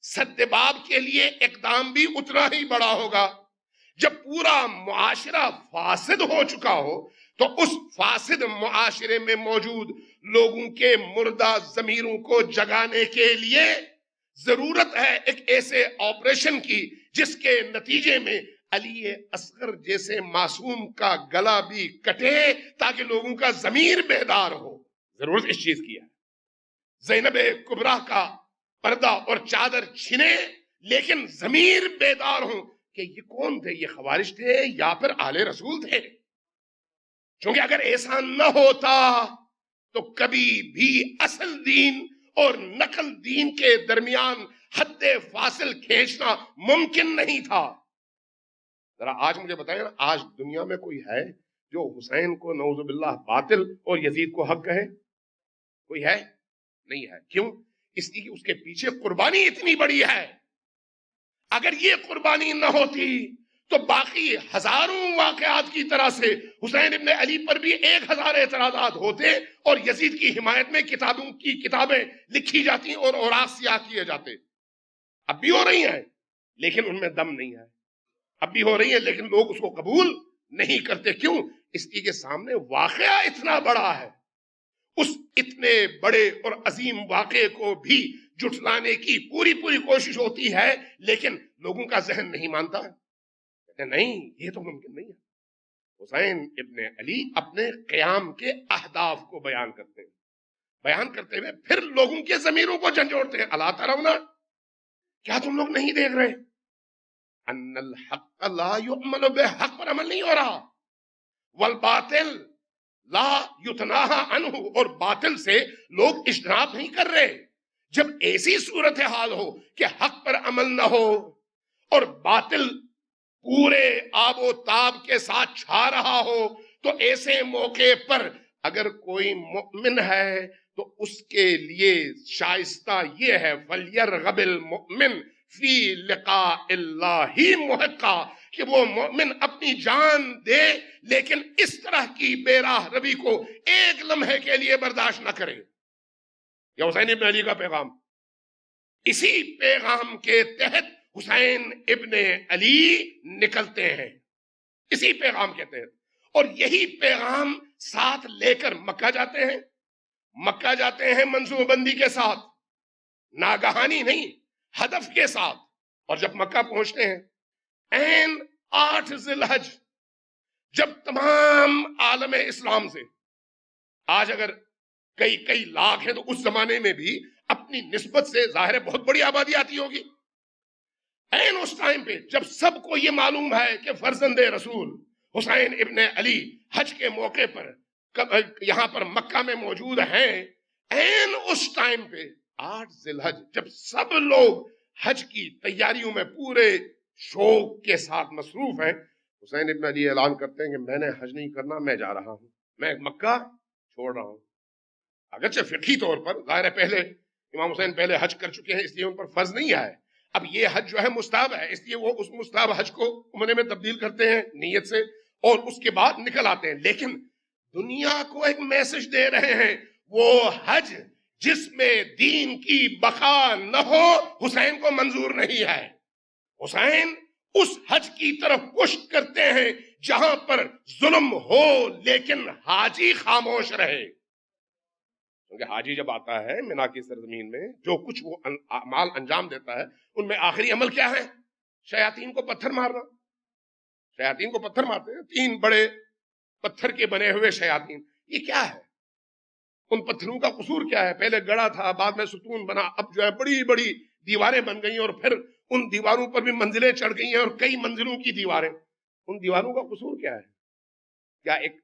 سدباب کے لیے اقدام بھی اتنا ہی بڑا ہوگا. جب پورا معاشرہ فاسد ہو چکا ہو تو اس فاسد معاشرے میں موجود لوگوں کے مردہ ضمیروں کو جگانے کے لیے ضرورت ہے ایک ایسے آپریشن کی جس کے نتیجے میں علی اصغر جیسے معصوم کا گلا بھی کٹے تاکہ لوگوں کا ضمیر بیدار ہو. ضرورت اس چیز کی ہے. زینب کبریٰ کا پردہ اور چادر چھنے لیکن ضمیر بیدار ہوں کہ یہ کون تھے، یہ خوارج تھے یا پھر آل رسول تھے. چونکہ اگر ایسا نہ ہوتا تو کبھی بھی اصل دین اور نقل دین کے درمیان حد فاصل کھینچنا ممکن نہیں تھا. ذرا آج مجھے بتائیں نا، آج دنیا میں کوئی ہے جو حسین کو نعوذ باللہ باطل اور یزید کو حق کہے؟ کوئی ہے؟ نہیں ہے. کیوں؟ اس لیے کہ اس کے پیچھے قربانی اتنی بڑی ہے. اگر یہ قربانی نہ ہوتی تو باقی ہزاروں واقعات کی طرح سے حسین ابن علی پر بھی 1000 اعتراضات ہوتے اور یزید کی حمایت میں کتابوں کی کتابیں لکھی جاتی اور اوراق سیاہ کیے جاتے. اب بھی ہو رہی ہیں لیکن ان میں دم نہیں ہے. اب بھی ہو رہی ہیں لیکن لوگ اس کو قبول نہیں کرتے. کیوں؟ اس لیے کہ سامنے واقعہ اتنا بڑا ہے. اس اتنے بڑے اور عظیم واقعے کو بھی جھٹلانے کی پوری کوشش ہوتی ہے لیکن لوگوں کا ذہن نہیں مانتا. کہتے نہیں، یہ تو ممکن نہیں ہے. حسین ابن علی اپنے قیام کے اہداف کو بیان کرتے ہیں، بیان کرتے ہوئے پھر لوگوں کے ضمیروں کو جھنجھوڑتے ہیں. الا ترون، کیا تم لوگ نہیں دیکھ رہے ان الحق لا یعمل بہ، حق پر عمل نہیں ہو رہا، والباطل لا یتناہا عنہ، اور باطل سے لوگ اجتناب نہیں کر رہے. جب ایسی صورتحال ہو کہ حق پر عمل نہ ہو اور باطل پورے آب و تاب کے ساتھ چھا رہا ہو تو ایسے موقع پر اگر کوئی مؤمن ہے تو اس کے لیے شائستہ یہ ہے فَلْيَرْغَبِ الْمُؤْمِنُ فی لقاء اللہ محقا، کہ وہ مومن اپنی جان دے لیکن اس طرح کی بے راہ روی کو ایک لمحے کے لیے برداشت نہ کرے. یہ حسین ابن علی کا پیغام. اسی پیغام کے تحت حسین ابن علی نکلتے ہیں، اسی پیغام کے تحت. اور یہی پیغام ساتھ لے کر مکہ جاتے ہیں. مکہ جاتے ہیں منصوبہ بندی کے ساتھ، ناگہانی نہیں، ہدف کے ساتھ. اور جب مکہ پہنچتے ہیں این 8 ذی الحج، جب تمام عالم اسلام سے، آج اگر کئی لاکھ ہیں تو اس زمانے میں بھی اپنی نسبت سے ظاہر ہے بہت بڑی آبادی آتی ہوگی. این اس ٹائم پہ جب سب کو یہ معلوم ہے کہ فرزند رسول حسین ابن علی حج کے موقع پر یہاں پر مکہ میں موجود ہیں، این اس ٹائم پہ 8 ذی الحج جب سب لوگ حج کی تیاریوں میں پورے شوق کے ساتھ مصروف ہیں، حسین ابن علی اعلان کرتے ہیں کہ میں نے حج نہیں کرنا، میں جا رہا ہوں، میں مکہ چھوڑ رہا ہوں۔ اگرچہ فقہی طور پر ظاہر ہے پہلے امام حسین پہلے حج کر چکے ہیں، اس لیے ان پر فرض نہیں آئے، اب یہ حج جو ہے مستحب ہے، اس لیے وہ اس مستحب حج کو عمرے میں تبدیل کرتے ہیں نیت سے، اور اس کے بعد نکل آتے ہیں۔ لیکن دنیا کو ایک میسج دے رہے ہیں، وہ حج جس میں دین کی بقا نہ ہو حسین کو منظور نہیں ہے۔ حسین اس حج کی طرف پشت کرتے ہیں جہاں پر ظلم ہو لیکن حاجی خاموش رہے، کیونکہ حاجی جب آتا ہے مینا کی سرزمین میں جو کچھ وہ اعمال انجام دیتا ہے ان میں آخری عمل کیا ہے؟ شیاطین کو پتھر مارنا۔ شیاطین کو پتھر مارتے ہیں، 3 بڑے پتھر کے بنے ہوئے شیاطین، یہ کیا ہے؟ ان پتھروں کا قصور کیا ہے؟ پہلے گڑا تھا، بعد میں ستون بنا، اب جو ہے بڑی بڑی دیواریں بن گئی، اور پھر ان دیواروں پر بھی منزلیں چڑھ گئی ہیں، اور کئی منزلوں کی دیواریں۔ ان دیواروں کا قصور کیا ہے؟ کیا ایک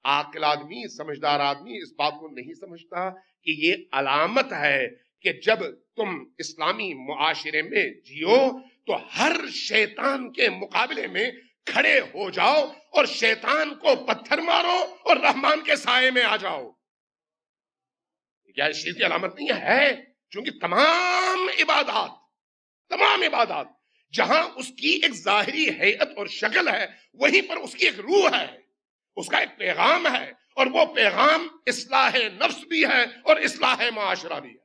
عاقل آدمی، سمجھدار آدمی اس بات کو نہیں سمجھتا کہ یہ علامت ہے کہ جب تم اسلامی معاشرے میں جیو تو ہر شیطان کے مقابلے میں کھڑے ہو جاؤ اور شیطان کو پتھر مارو اور رحمان کے سائے میں آ جاؤ؟ کیا اس چیز کی علامت نہیں ہے؟ چونکہ تمام عبادات جہاں اس کی ایک ظاہری حیت اور شکل ہے، وہیں پر اس کی ایک روح ہے، اس کا ایک پیغام ہے، اور وہ پیغام اصلاح نفس بھی ہے اور اصلاح معاشرہ بھی ہے۔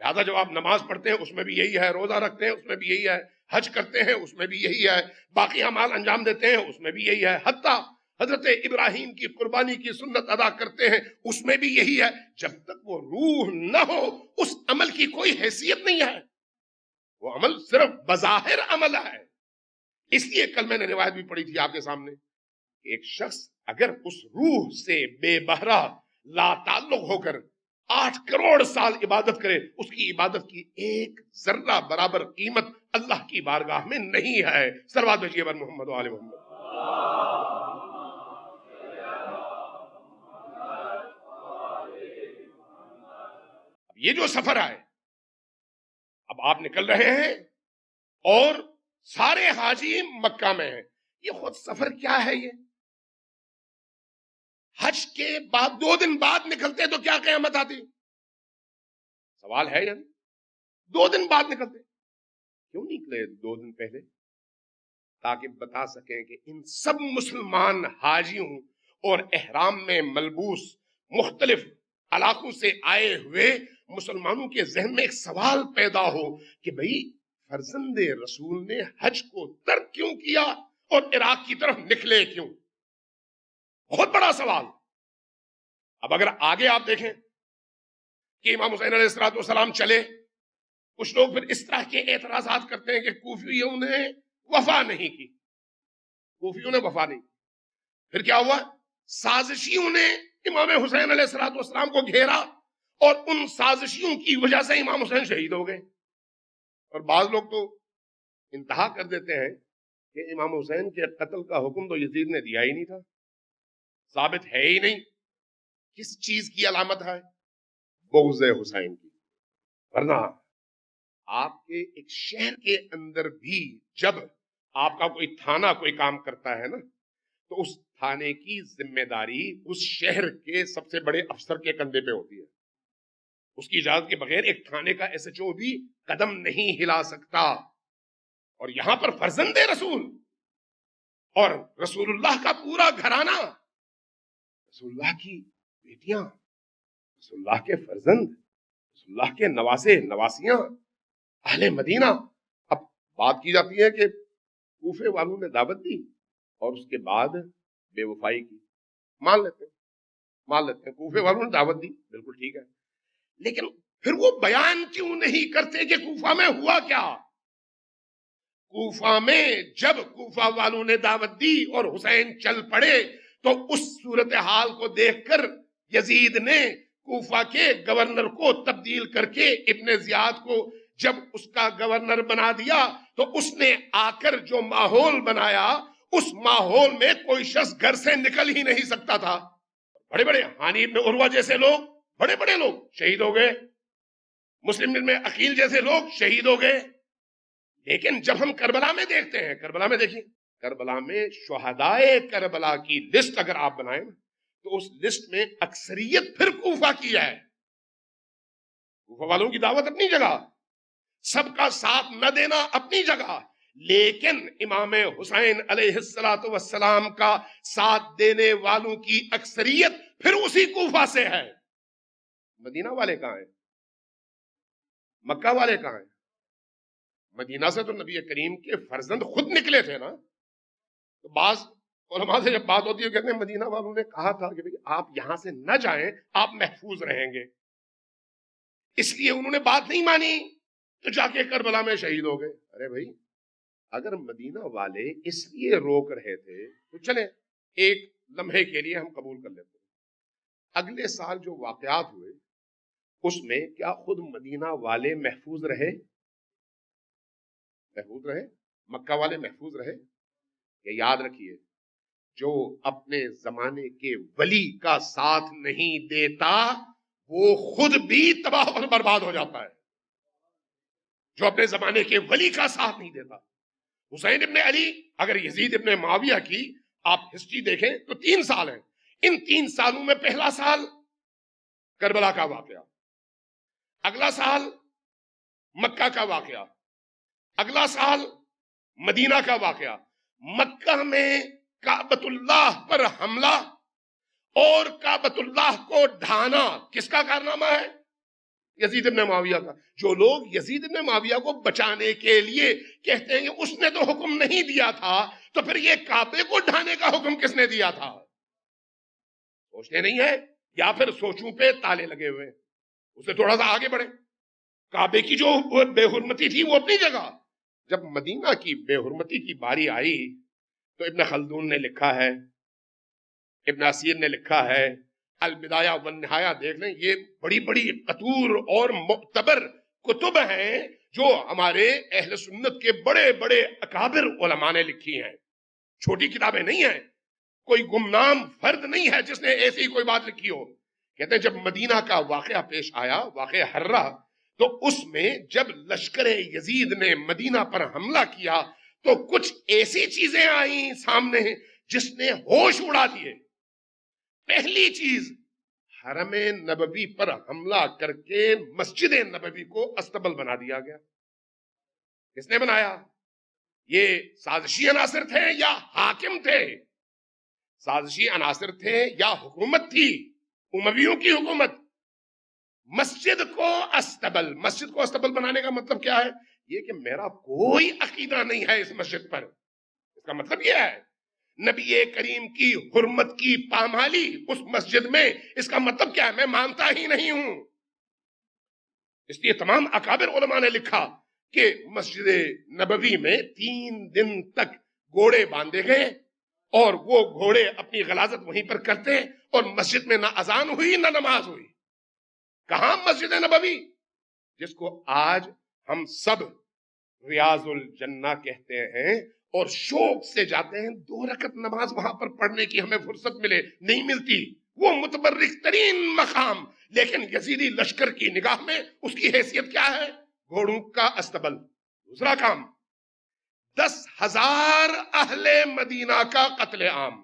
لہذا جب آپ نماز پڑھتے ہیں اس میں بھی یہی ہے، روزہ رکھتے ہیں اس میں بھی یہی ہے، حج کرتے ہیں اس میں بھی یہی ہے، باقی اعمال انجام دیتے ہیں اس میں بھی یہی ہے، حتیٰ حضرت ابراہیم کی قربانی کی سنت ادا کرتے ہیں اس میں بھی یہی ہے۔ جب تک وہ روح نہ ہو اس عمل کی کوئی حیثیت نہیں ہے، وہ عمل صرف بظاہر عمل ہے۔ اس لیے کل میں نے روایت بھی پڑھی تھی آپ کے سامنے، ایک شخص اگر اس روح سے بے بہرہ لا تعلق ہو کر 8 کروڑ سال عبادت کرے، اس کی عبادت کی ایک ذرہ برابر قیمت اللہ کی بارگاہ میں نہیں ہے۔ صلوات بھیجیے بر محمد و آل محمد۔ یہ جو سفر ہے، اب آپ نکل رہے ہیں اور سارے حاجی مکہ میں ہیں، یہ خود سفر کیا ہے؟ یہ حج کے بعد 2 دن بعد نکلتے تو کیا قیامت آتی؟ سوال ہے یا نہیں؟ 2 دن بعد نکلتے، کیوں نکلے 2 دن پہلے؟ تاکہ بتا سکیں کہ ان سب مسلمان حاجیوں اور احرام میں ملبوس مختلف علاقوں سے آئے ہوئے مسلمانوں کے ذہن میں ایک سوال پیدا ہو کہ بھئی فرزند رسول نے حج کو ترک کیوں کیا اور عراق کی طرف نکلے کیوں؟ بہت بڑا سوال۔ اب اگر آگے آپ دیکھیں کہ امام حسین علیہ السلام چلے، کچھ لوگ پھر اس طرح کے اعتراضات کرتے ہیں کہ کوفیوں نے وفا نہیں کی، کوفیوں نے وفا نہیں کی۔ پھر کیا ہوا؟ سازشیوں نے امام حسین علیہ السلام کو گھیرا اور ان سازشیوں کی وجہ سے امام حسین شہید ہو گئے۔ اور بعض لوگ تو انتہا کر دیتے ہیں کہ امام حسین کے قتل کا حکم تو یزید نے دیا ہی نہیں تھا، ثابت ہے ہی نہیں۔ کس چیز کی علامت ہے؟ بغض حسین کی۔ ورنہ آپ کے ایک شہر کے اندر بھی جب آپ کا کوئی تھانہ کوئی کام کرتا ہے نا، تو اس تھانے کی ذمہ داری اس شہر کے سب سے بڑے افسر کے کندھے پہ ہوتی ہے۔ اس کی اجازت کے بغیر ایک تھانے کا SHO بھی قدم نہیں ہلا سکتا۔ اور یہاں پر فرزند رسول اور رسول اللہ کا پورا گھرانہ، رسول اللہ کی بیٹیاں، رسول اللہ کے فرزند، رسول اللہ کے نواسے نواسیاں، اہل مدینہ۔ اب بات کی جاتی ہے کہ کوفے والوں نے دعوت دی اور اس کے بعد بے وفائی کی، مان لیتے ہیں کوفے والوں نے دعوت دی، بالکل ٹھیک ہے، لیکن پھر وہ بیان کیوں نہیں کرتے کہ کوفہ میں ہوا کیا؟ کوفہ میں جب کوفہ والوں نے دعوت دی اور حسین چل پڑے تو اس صورتحال کو دیکھ کر یزید نے کوفہ کے گورنر کو تبدیل کر کے ابن زیاد کو جب اس کا گورنر بنا دیا تو اس نے آ کر جو ماحول بنایا اس ماحول میں کوئی شخص گھر سے نکل ہی نہیں سکتا تھا. بڑے بڑے ہانی ابن عروہ جیسے لوگ، بڑے بڑے لوگ شہید ہو گئے، مسلم بن عقیل جیسے لوگ شہید ہو گئے. لیکن جب ہم کربلا میں دیکھتے ہیں، کربلا میں دیکھیں، کربلا میں شہدائے کربلا کی لسٹ اگر آپ بنائیں تو اس لسٹ میں اکثریت پھر کوفہ کی ہے. کوفہ والوں کی دعوت اپنی جگہ، سب کا ساتھ نہ دینا اپنی جگہ، لیکن امام حسین علیہ السلام کا ساتھ دینے والوں کی اکثریت پھر اسی کوفہ سے ہے. مدینہ والے کہاں ہیں؟ مکہ والے کہاں ہیں؟ مدینہ سے تو نبی کریم کے فرزند خود نکلے تھے نا. تو بعض علماء سے جب بات ہوتی ہے کہتے ہیں مدینہ والوں نے کہا تھا کہ آپ یہاں سے نہ جائیں، آپ محفوظ رہیں گے، اس لیے انہوں نے بات نہیں مانی تو جا کے کربلا میں شہید ہو گئے. ارے بھائی، اگر مدینہ والے اس لیے روک رہے تھے تو چلیں ایک لمحے کے لیے ہم قبول کر لیتے ہیں. اگلے سال جو واقعات ہوئے اس میں کیا خود مدینہ والے محفوظ رہے؟ محفوظ رہے؟ مکہ والے محفوظ رہے؟ یہ یاد رکھیے، جو اپنے زمانے کے ولی کا ساتھ نہیں دیتا وہ خود بھی تباہ اور برباد ہو جاتا ہے. جو اپنے زمانے کے ولی کا ساتھ نہیں دیتا. حسین ابن علی، اگر یزید ابن معاویہ کی آپ ہسٹری دیکھیں تو 3 سال ہیں. ان 3 سالوں میں پہلا سال کربلا کا واقعہ، اگلا سال مکہ کا واقعہ، اگلا سال مدینہ کا واقعہ. مکہ میں کعبۃ اللہ پر حملہ اور کعبۃ اللہ کو ڈھانا کس کا کارنامہ ہے؟ یزید ابن معاویہ کا. جو لوگ یزید ابن معاویہ کو بچانے کے لیے کہتے ہیں کہ اس نے تو حکم نہیں دیا تھا، تو پھر یہ کعبے کو ڈھانے کا حکم کس نے دیا تھا؟ سوچتے نہیں ہے، یا پھر سوچوں پہ تالے لگے ہوئے. اسے تھوڑا سا آگے بڑھے. کعبے کی جو بے حرمتی تھی وہ اپنی جگہ. جب مدینہ کی بے حرمتی کی باری آئی تو ابن خلدون نے لکھا ہے، ابن اسیر نے لکھا ہے، البدایہ والنہایہ دیکھ لیں، یہ بڑی بڑی قطور اور معتبر کتب ہیں جو ہمارے اہل سنت کے بڑے بڑے اکابر علماء نے لکھی ہیں. چھوٹی کتابیں نہیں ہیں، کوئی گمنام فرد نہیں ہے جس نے ایسی کوئی بات لکھی ہو. کہتے ہیں جب مدینہ کا واقعہ پیش آیا، واقعہ حرہ، تو اس میں جب لشکر یزید نے مدینہ پر حملہ کیا تو کچھ ایسی چیزیں آئیں سامنے جس نے ہوش اڑا دیے. پہلی چیز، حرم نبوی پر حملہ کر کے مسجد نبوی کو استبل بنا دیا گیا. کس نے بنایا؟ یہ سازشی عناصر تھے یا حاکم تھے؟ سازشی عناصر تھے یا حکومت تھی، امویوں کی حکومت. مسجد کو استبل بنانے کا مطلب کیا ہے؟ یہ کہ میرا کوئی عقیدہ نہیں ہے اس مسجد پر. اس کا مطلب یہ ہے نبی کریم کی حرمت کی پامالی اس مسجد میں. اس کا مطلب کیا ہے؟ میں مانتا ہی نہیں ہوں. اس لیے تمام اکابر علماء نے لکھا کہ مسجد نبوی میں 3 دن تک گھوڑے باندھے گئے اور وہ گھوڑے اپنی غلاظت وہیں پر کرتے اور مسجد میں نہ اذان ہوئی نہ نماز ہوئی. کہاں مسجد نبوی جس کو آج ہم سب ریاض الجنہ کہتے ہیں اور شوق سے جاتے ہیں، 2 رکعت نماز وہاں پر پڑھنے کی ہمیں فرصت ملے، نہیں ملتی. وہ متبرک ترین مقام، لیکن یزیدی لشکر کی نگاہ میں اس کی حیثیت کیا ہے؟ گھوڑوں کا استبل. دوسرا کام، 10,000 اہل مدینہ کا قتل عام.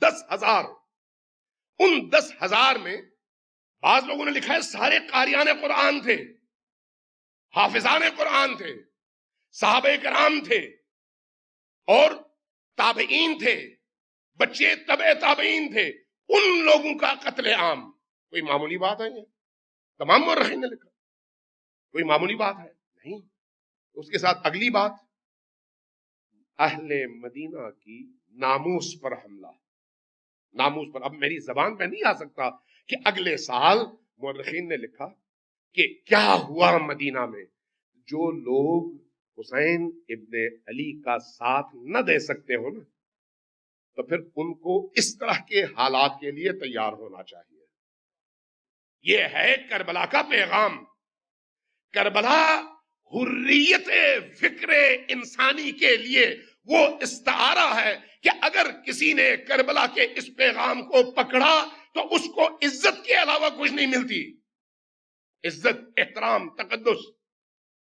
10,000. ان 10,000 میں بعض لوگوں نے لکھا ہے سارے قاریان قرآن تھے، حافظان قرآن تھے، صحابہ کرام تھے اور تابعین تھے، بچے تبع تابعین تھے. ان لوگوں کا قتل عام کوئی معمولی بات ہے؟ یہ تمام مورخین نے لکھا کوئی معمولی بات ہے نہیں. اس کے ساتھ اگلی بات، اہل مدینہ کی ناموس پر حملہ. ناموس پر اب میری زبان پہ نہیں آ سکتا کہ اگلے سال مورخین نے لکھا کہ کیا ہوا مدینہ میں. جو لوگ حسین ابن علی کا ساتھ نہ دے سکتے ہو نا، تو پھر ان کو اس طرح کے حالات کے لیے تیار ہونا چاہیے. یہ ہے کربلا کا پیغام. کربلا حریت فکر انسانی کے لیے وہ استعارہ ہے کہ اگر کسی نے کربلا کے اس پیغام کو پکڑا تو اس کو عزت کے علاوہ کچھ نہیں ملتی، عزت، احترام، تقدس۔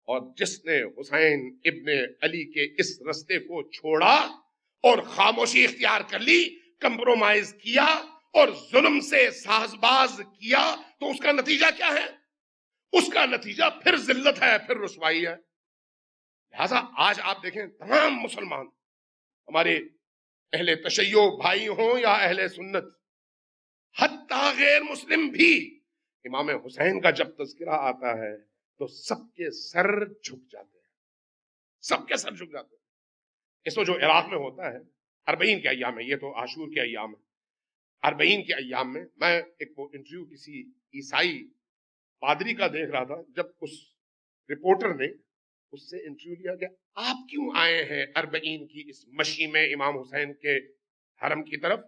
اور جس نے حسین ابن علی کے اس رستے کو چھوڑا اور خاموشی اختیار کر لی، کمپرومائز کیا اور ظلم سے سازباز کیا، تو اس کا نتیجہ کیا ہے؟ اس کا نتیجہ پھر ذلت ہے، پھر رسوائی ہے۔ لہذا آج آپ دیکھیں تمام مسلمان، ہمارے اہل تشیع بھائی ہوں یا اہل سنت، حتیٰ غیر مسلم بھی، امام حسین کا جب تذکرہ آتا ہے تو سب کے سر جھک جاتے ہیں، سب کے سر جھک جاتے ہیں۔ اس جو عراق میں ہوتا ہے اربعین کے ایام میں، یہ تو عاشور کے ایام ہے، اربعین کے ایام میں میں ایک وہ انٹرویو کسی عیسائی پادری کا دیکھ رہا تھا، جب اس رپورٹر نے اس سے انٹرویو لیا کہ آپ کیوں آئے ہیں اربعین کی اس مشی میں امام حسین کے حرم کی طرف،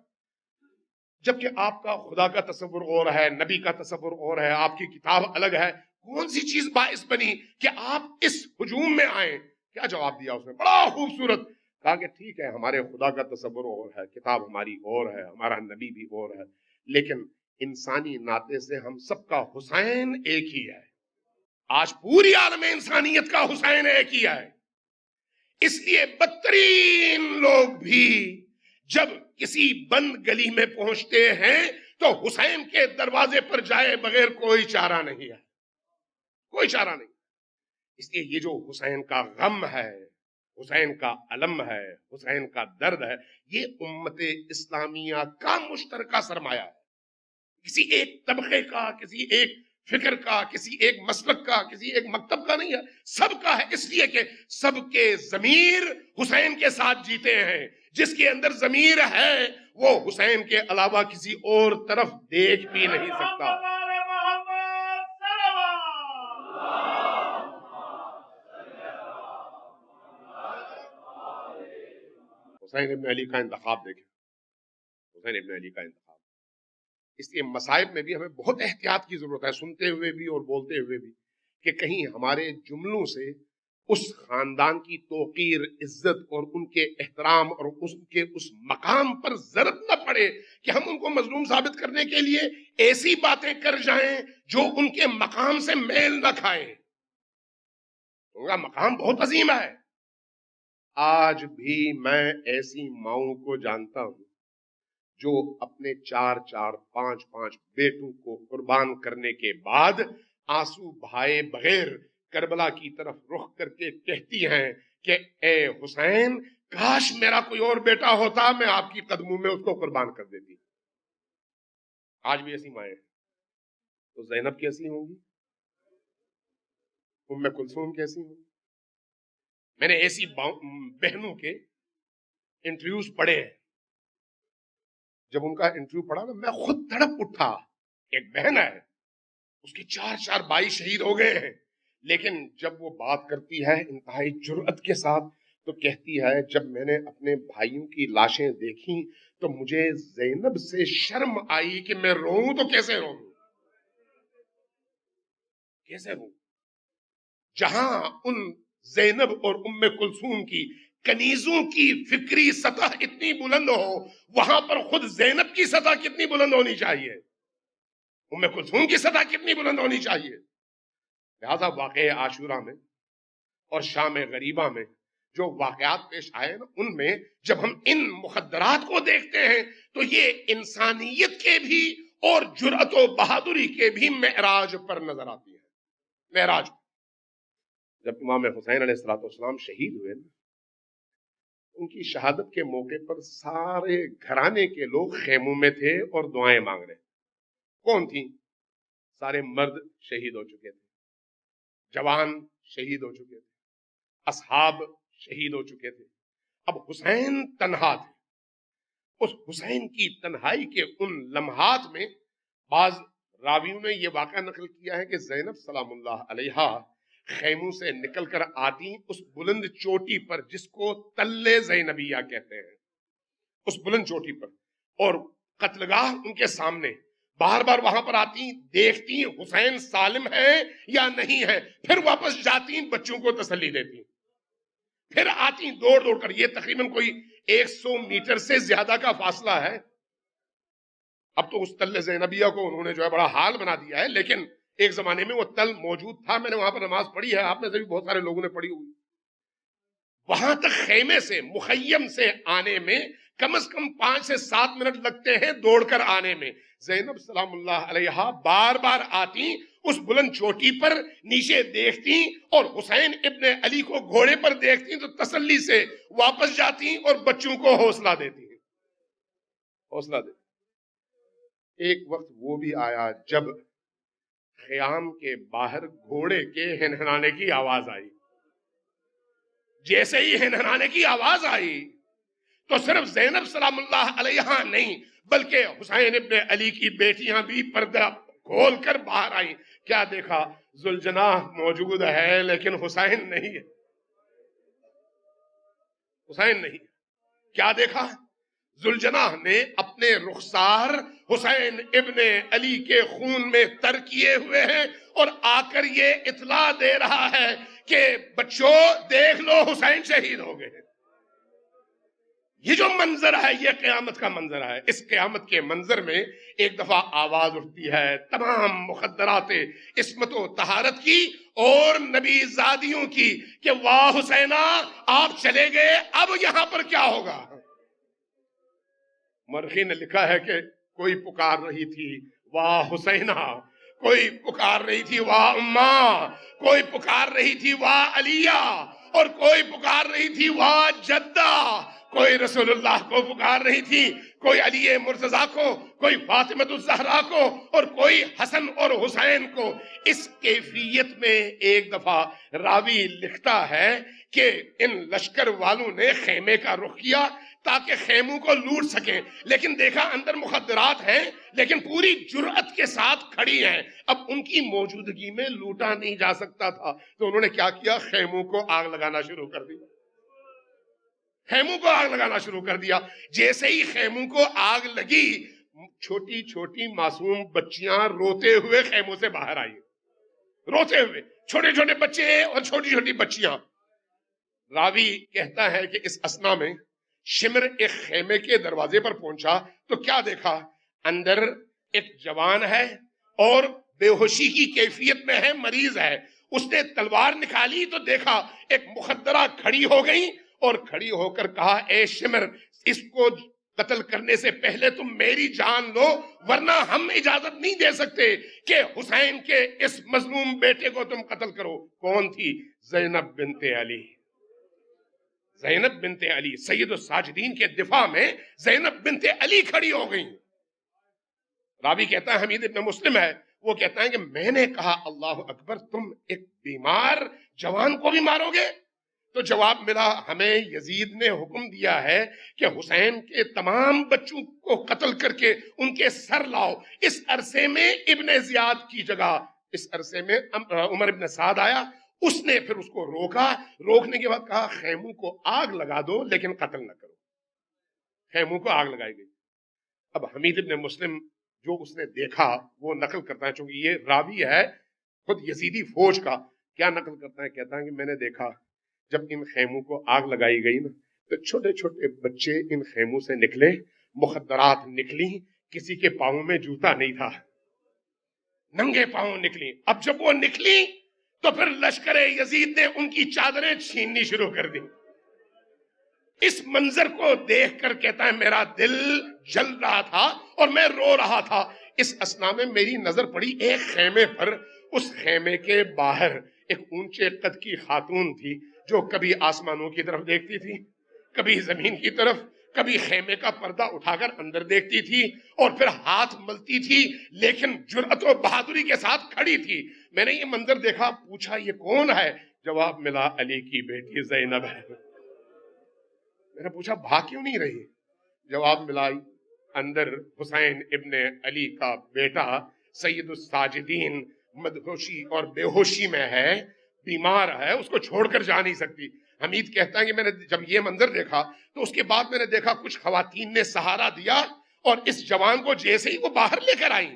جبکہ آپ کا خدا کا تصور اور ہے، نبی کا تصور اور ہے، آپ کی کتاب الگ ہے، کون سی چیز باعث بنی کہ آپ اس ہجوم میں آئیں؟ کیا جواب دیا اس نے؟ بڑا خوبصورت کہا کہ ٹھیک ہے، ہمارے خدا کا تصور اور ہے، کتاب ہماری اور ہے، ہمارا نبی بھی اور ہے، لیکن انسانی ناطے سے ہم سب کا حسین ایک ہی ہے۔ آج پوری عالم انسانیت کا حسین ایک ہی ہے۔ اس لیے بدترین لوگ بھی جب کسی بند گلی میں پہنچتے ہیں تو حسین کے دروازے پر جائے بغیر کوئی چارہ نہیں ہے، کوئی چارہ نہیں۔ اس لیے یہ جو حسین کا غم ہے، حسین کا علم ہے، حسین کا درد ہے، یہ امت اسلامیہ کا مشترکہ سرمایہ ہے، کسی ایک طبقے کا، کسی ایک فکر کا، کسی ایک مسلک کا، کسی ایک مکتب کا نہیں ہے، سب کا ہے۔ اس لیے کہ سب کے ضمیر حسین کے ساتھ جیتے ہیں۔ جس کے اندر ضمیر ہے وہ حسین کے علاوہ کسی اور طرف دیکھ بھی نہیں سکتا۔ حسین ابن علی کا انتخاب دیکھیں، حسین ابن علی کا انتخاب۔ اس لیے مصائب میں بھی ہمیں بہت احتیاط کی ضرورت ہے، سنتے ہوئے بھی اور بولتے ہوئے بھی، کہ کہیں ہمارے جملوں سے اس خاندان کی توقیر، عزت اور ان کے احترام اور ان کے اس مقام پر ضرب نہ پڑے کہ ہم ان کو مظلوم ثابت کرنے کے لیے ایسی باتیں کر جائیں جو ان کے مقام سے میل نہ کھائیں۔ ان کا مقام بہت عظیم ہے۔ آج بھی میں ایسی ماؤں کو جانتا ہوں جو اپنے 4 5 بیٹوں کو قربان کرنے کے بعد آنسو بہائے بغیر کربلا کی طرف رخ کر کے کہتی ہیں کہ اے حسین، کاش میرا کوئی اور بیٹا ہوتا، میں آپ کی قدموں میں اس کو قربان کر دیتی۔ آج بھی ایسی مائیں ہیں۔ تو زینب کیسی ہوں گی؟ ام کلثوم کیسی ہوں گی؟ میں نے ایسی بہنوں کے انٹرویوز پڑھے ہیں، جب ان کا انٹرویو پڑھا نا میں خود تڑپ اٹھا۔ ایک بہن ہے، اس کے 4 بھائی شہید ہو گئے ہیں، لیکن جب وہ بات کرتی ہے انتہائی جرأت کے ساتھ تو کہتی ہے جب میں نے اپنے بھائیوں کی لاشیں دیکھیں تو مجھے زینب سے شرم آئی کہ میں روؤں تو کیسے روؤں، کیسے روؤں؟ جہاں ان زینب اور ام کلثوم کی کنیزوں کی فکری سطح اتنی بلند ہو، وہاں پر خود زینب کی سطح کتنی بلند ہونی چاہیے، ام کلثوم کی سطح کتنی بلند ہونی چاہیے۔ لہذا واقعہ عاشورہ میں اور شام غریبہ میں جو واقعات پیش آئے نا، ان میں جب ہم ان مخدرات کو دیکھتے ہیں تو یہ انسانیت کے بھی اور جرأت و بہادری کے بھی معراج پر نظر آتی ہے۔ معراج جب امام حسین علیہ السلام شہید ہوئے نا، ان کی شہادت کے موقع پر سارے گھرانے کے لوگ خیموں میں تھے اور دعائیں مانگ رہے۔ کون تھیں؟ سارے مرد شہید ہو چکے تھے، جوان شہید ہو چکے تھے، اصحاب شہید ہو چکے تھے، اب حسین تنہا تھے۔ اس حسین کی تنہائی کے ان لمحات میں بعض راویوں نے یہ واقعہ نقل کیا ہے کہ زینب سلام اللہ علیہا خیموں سے نکل کر آتی اس بلند چوٹی پر جس کو تلے زینبیہ کہتے ہیں، اس بلند چوٹی پر، اور قتلگاہ ان کے سامنے، بار بار وہاں پر آتی، دیکھتی حسین سالم ہے یا نہیں ہے، پھر واپس جاتی، بچوں کو تسلی دیتی، پھر آتی دوڑ دوڑ کر. یہ تقریباً کوئی 100 میٹر سے زیادہ کا فاصلہ ہے. اب تو اس تل زینبیہ کو انہوں نے جو ہے بڑا حال بنا دیا ہے، لیکن ایک زمانے میں وہ تل موجود تھا. میں نے وہاں پر نماز پڑھی ہے، آپ میں سے بھی بہت سارے لوگوں نے پڑھی ہوئی. وہاں تک خیمے سے، مخیم سے آنے میں کم از کم 5 سے 7 منٹ لگتے ہیں دوڑ کر آنے میں. زینب سلام اللہ علیہا بار بار آتی، اس بلند چوٹی پر نیچے دیکھتی اور حسین ابن علی کو گھوڑے پر دیکھتی تو تسلی سے واپس جاتی اور بچوں کو حوصلہ دیتی. حوصلہ دیتی. ایک وقت وہ بھی آیا جب خیام کے باہر گھوڑے کے ہنہنانے کی آواز آئی. جیسے ہی ہنہنانے کی آواز آئی تو صرف زینب سلام اللہ علیہا نہیں بلکہ حسین ابن علی کی بیٹیاں بھی پردہ کھول کر باہر آئیں. کیا دیکھا؟ ذوالجناح موجود ہے لیکن حسین نہیں ہے. حسین نہیں. کیا دیکھا؟ ذوالجناح نے اپنے رخسار حسین ابن علی کے خون میں تر کیے ہوئے ہیں اور آ کر یہ اطلاع دے رہا ہے کہ بچوں دیکھ لو حسین شہید ہو گئے. یہ جو منظر ہے یہ قیامت کا منظر ہے. اس قیامت کے منظر میں ایک دفعہ آواز اٹھتی ہے تمام مخدرات عصمت و طہارت کی اور نبی زادیوں کی کہ واہ حسینہ آپ چلے گئے، اب یہاں پر کیا ہوگا. مرخی نے لکھا ہے کہ کوئی پکار رہی تھی واہ حسینہ، کوئی پکار رہی تھی واہ اماں، کوئی پکار رہی تھی واہ علیہ، اور کوئی پکار رہی تھی واہ جدہ. کوئی رسول اللہ کو پکار رہی تھی، کوئی علی مرتضیٰ کو، کوئی فاطمۃ الزہرا کو، اور کوئی حسن اور حسین کو. اس کیفیت میں ایک دفعہ راوی لکھتا ہے کہ ان لشکر والوں نے خیمے کا رخ کیا تاکہ خیموں کو لوٹ سکیں، لیکن دیکھا اندر مخدرات ہیں لیکن پوری جرأت کے ساتھ کھڑی ہیں. اب ان کی موجودگی میں لوٹا نہیں جا سکتا تھا تو انہوں نے کیا کیا؟ خیموں کو آگ لگانا شروع کر دیا. خیموں کو آگ لگانا شروع کر دیا. جیسے ہی خیموں کو آگ لگی چھوٹی چھوٹی معصوم بچیاں روتے ہوئے خیموں سے باہر آئی. روتے ہوئے چھوٹے چھوٹے بچے اور چھوٹی چھوٹی بچیاں. راوی کہتا ہے کہ اس اثنا میں شمر ایک خیمے کے دروازے پر پہنچا تو کیا دیکھا؟ اندر ایک جوان ہے اور بے ہوشی کی کیفیت میں ہے، مریض ہے. اس نے تلوار نکالی تو دیکھا ایک مخدرہ کھڑی ہو گئی اور کھڑی ہو کر کہا اے شمر اس کو قتل کرنے سے پہلے تم میری جان لو ورنہ ہم اجازت نہیں دے سکتے کہ حسین کے اس مظلوم بیٹے کو تم قتل کرو. کون تھی؟ زینب بنت علی. زینب بنت علی سید الساجدین کے دفاع میں زینب بنت علی کھڑی ہو گئی. راوی کہتا ہے حمید ابن مسلم ہے، وہ کہتا ہے کہ میں نے کہا اللہ اکبر، تم ایک بیمار جوان کو بھی مارو گے؟ تو جواب ملا ہمیں یزید نے حکم دیا ہے کہ حسین کے تمام بچوں کو قتل کر کے ان کے سر لاؤ. اس عرصے میں ابن زیاد کی جگہ اس عرصے میں عمر ابن سعد آیا. اس نے پھر اس کو روکا. روکنے کے بعد کہا خیموں کو آگ لگا دو لیکن قتل نہ کرو. خیموں کو آگ لگائی گئی. اب حمید ابن مسلم جو اس نے دیکھا وہ نقل کرتا ہے، چونکہ یہ راوی ہے خود یزیدی فوج کا. کیا نقل کرتا ہے؟ کہتا ہے کہ میں نے دیکھا جب ان خیموں کو آگ لگائی گئی نا تو چھوٹے چھوٹے بچے ان خیموں سے نکلے، مخدرات نکلی، کسی کے پاؤں میں جوتا نہیں تھا، ننگے پاؤں نکلی. اب جب وہ نکلی تو پھر لشکر یزید نے ان کی چادریں چھیننی شروع کر دی. اس منظر کو دیکھ کر کہتا ہے میرا دل جل رہا تھا اور میں رو رہا تھا. اس اثنا میں میری نظر پڑی ایک خیمے پر. اس خیمے کے باہر ایک اونچے قد کی خاتون تھی جو کبھی آسمانوں کی طرف دیکھتی تھی، کبھی زمین کی طرف، کبھی خیمے کا پردہ اٹھا کر اندر دیکھتی تھی اور پھر ہاتھ ملتی تھی، لیکن جرأت و بہادری کے ساتھ کھڑی تھی. میں نے یہ منظر دیکھا، پوچھا یہ کون ہے؟ جواب ملا علی کی بیٹی زینب ہے. میں نے پوچھا بھاگ کیوں نہیں رہی؟ جواب ملا اندر حسین ابن علی کا بیٹا سید الساجدین مدہوشی اور بے ہوشی میں ہے، بیمار ہے، اس کو چھوڑ کر جا نہیں سکتی. حمید کہتا ہے کہ میں نے جب یہ منظر دیکھا تو اس کے بعد میں نے دیکھا کچھ خواتین نے سہارا دیا اور اس جوان کو جیسے ہی وہ باہر لے کر آئیں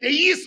23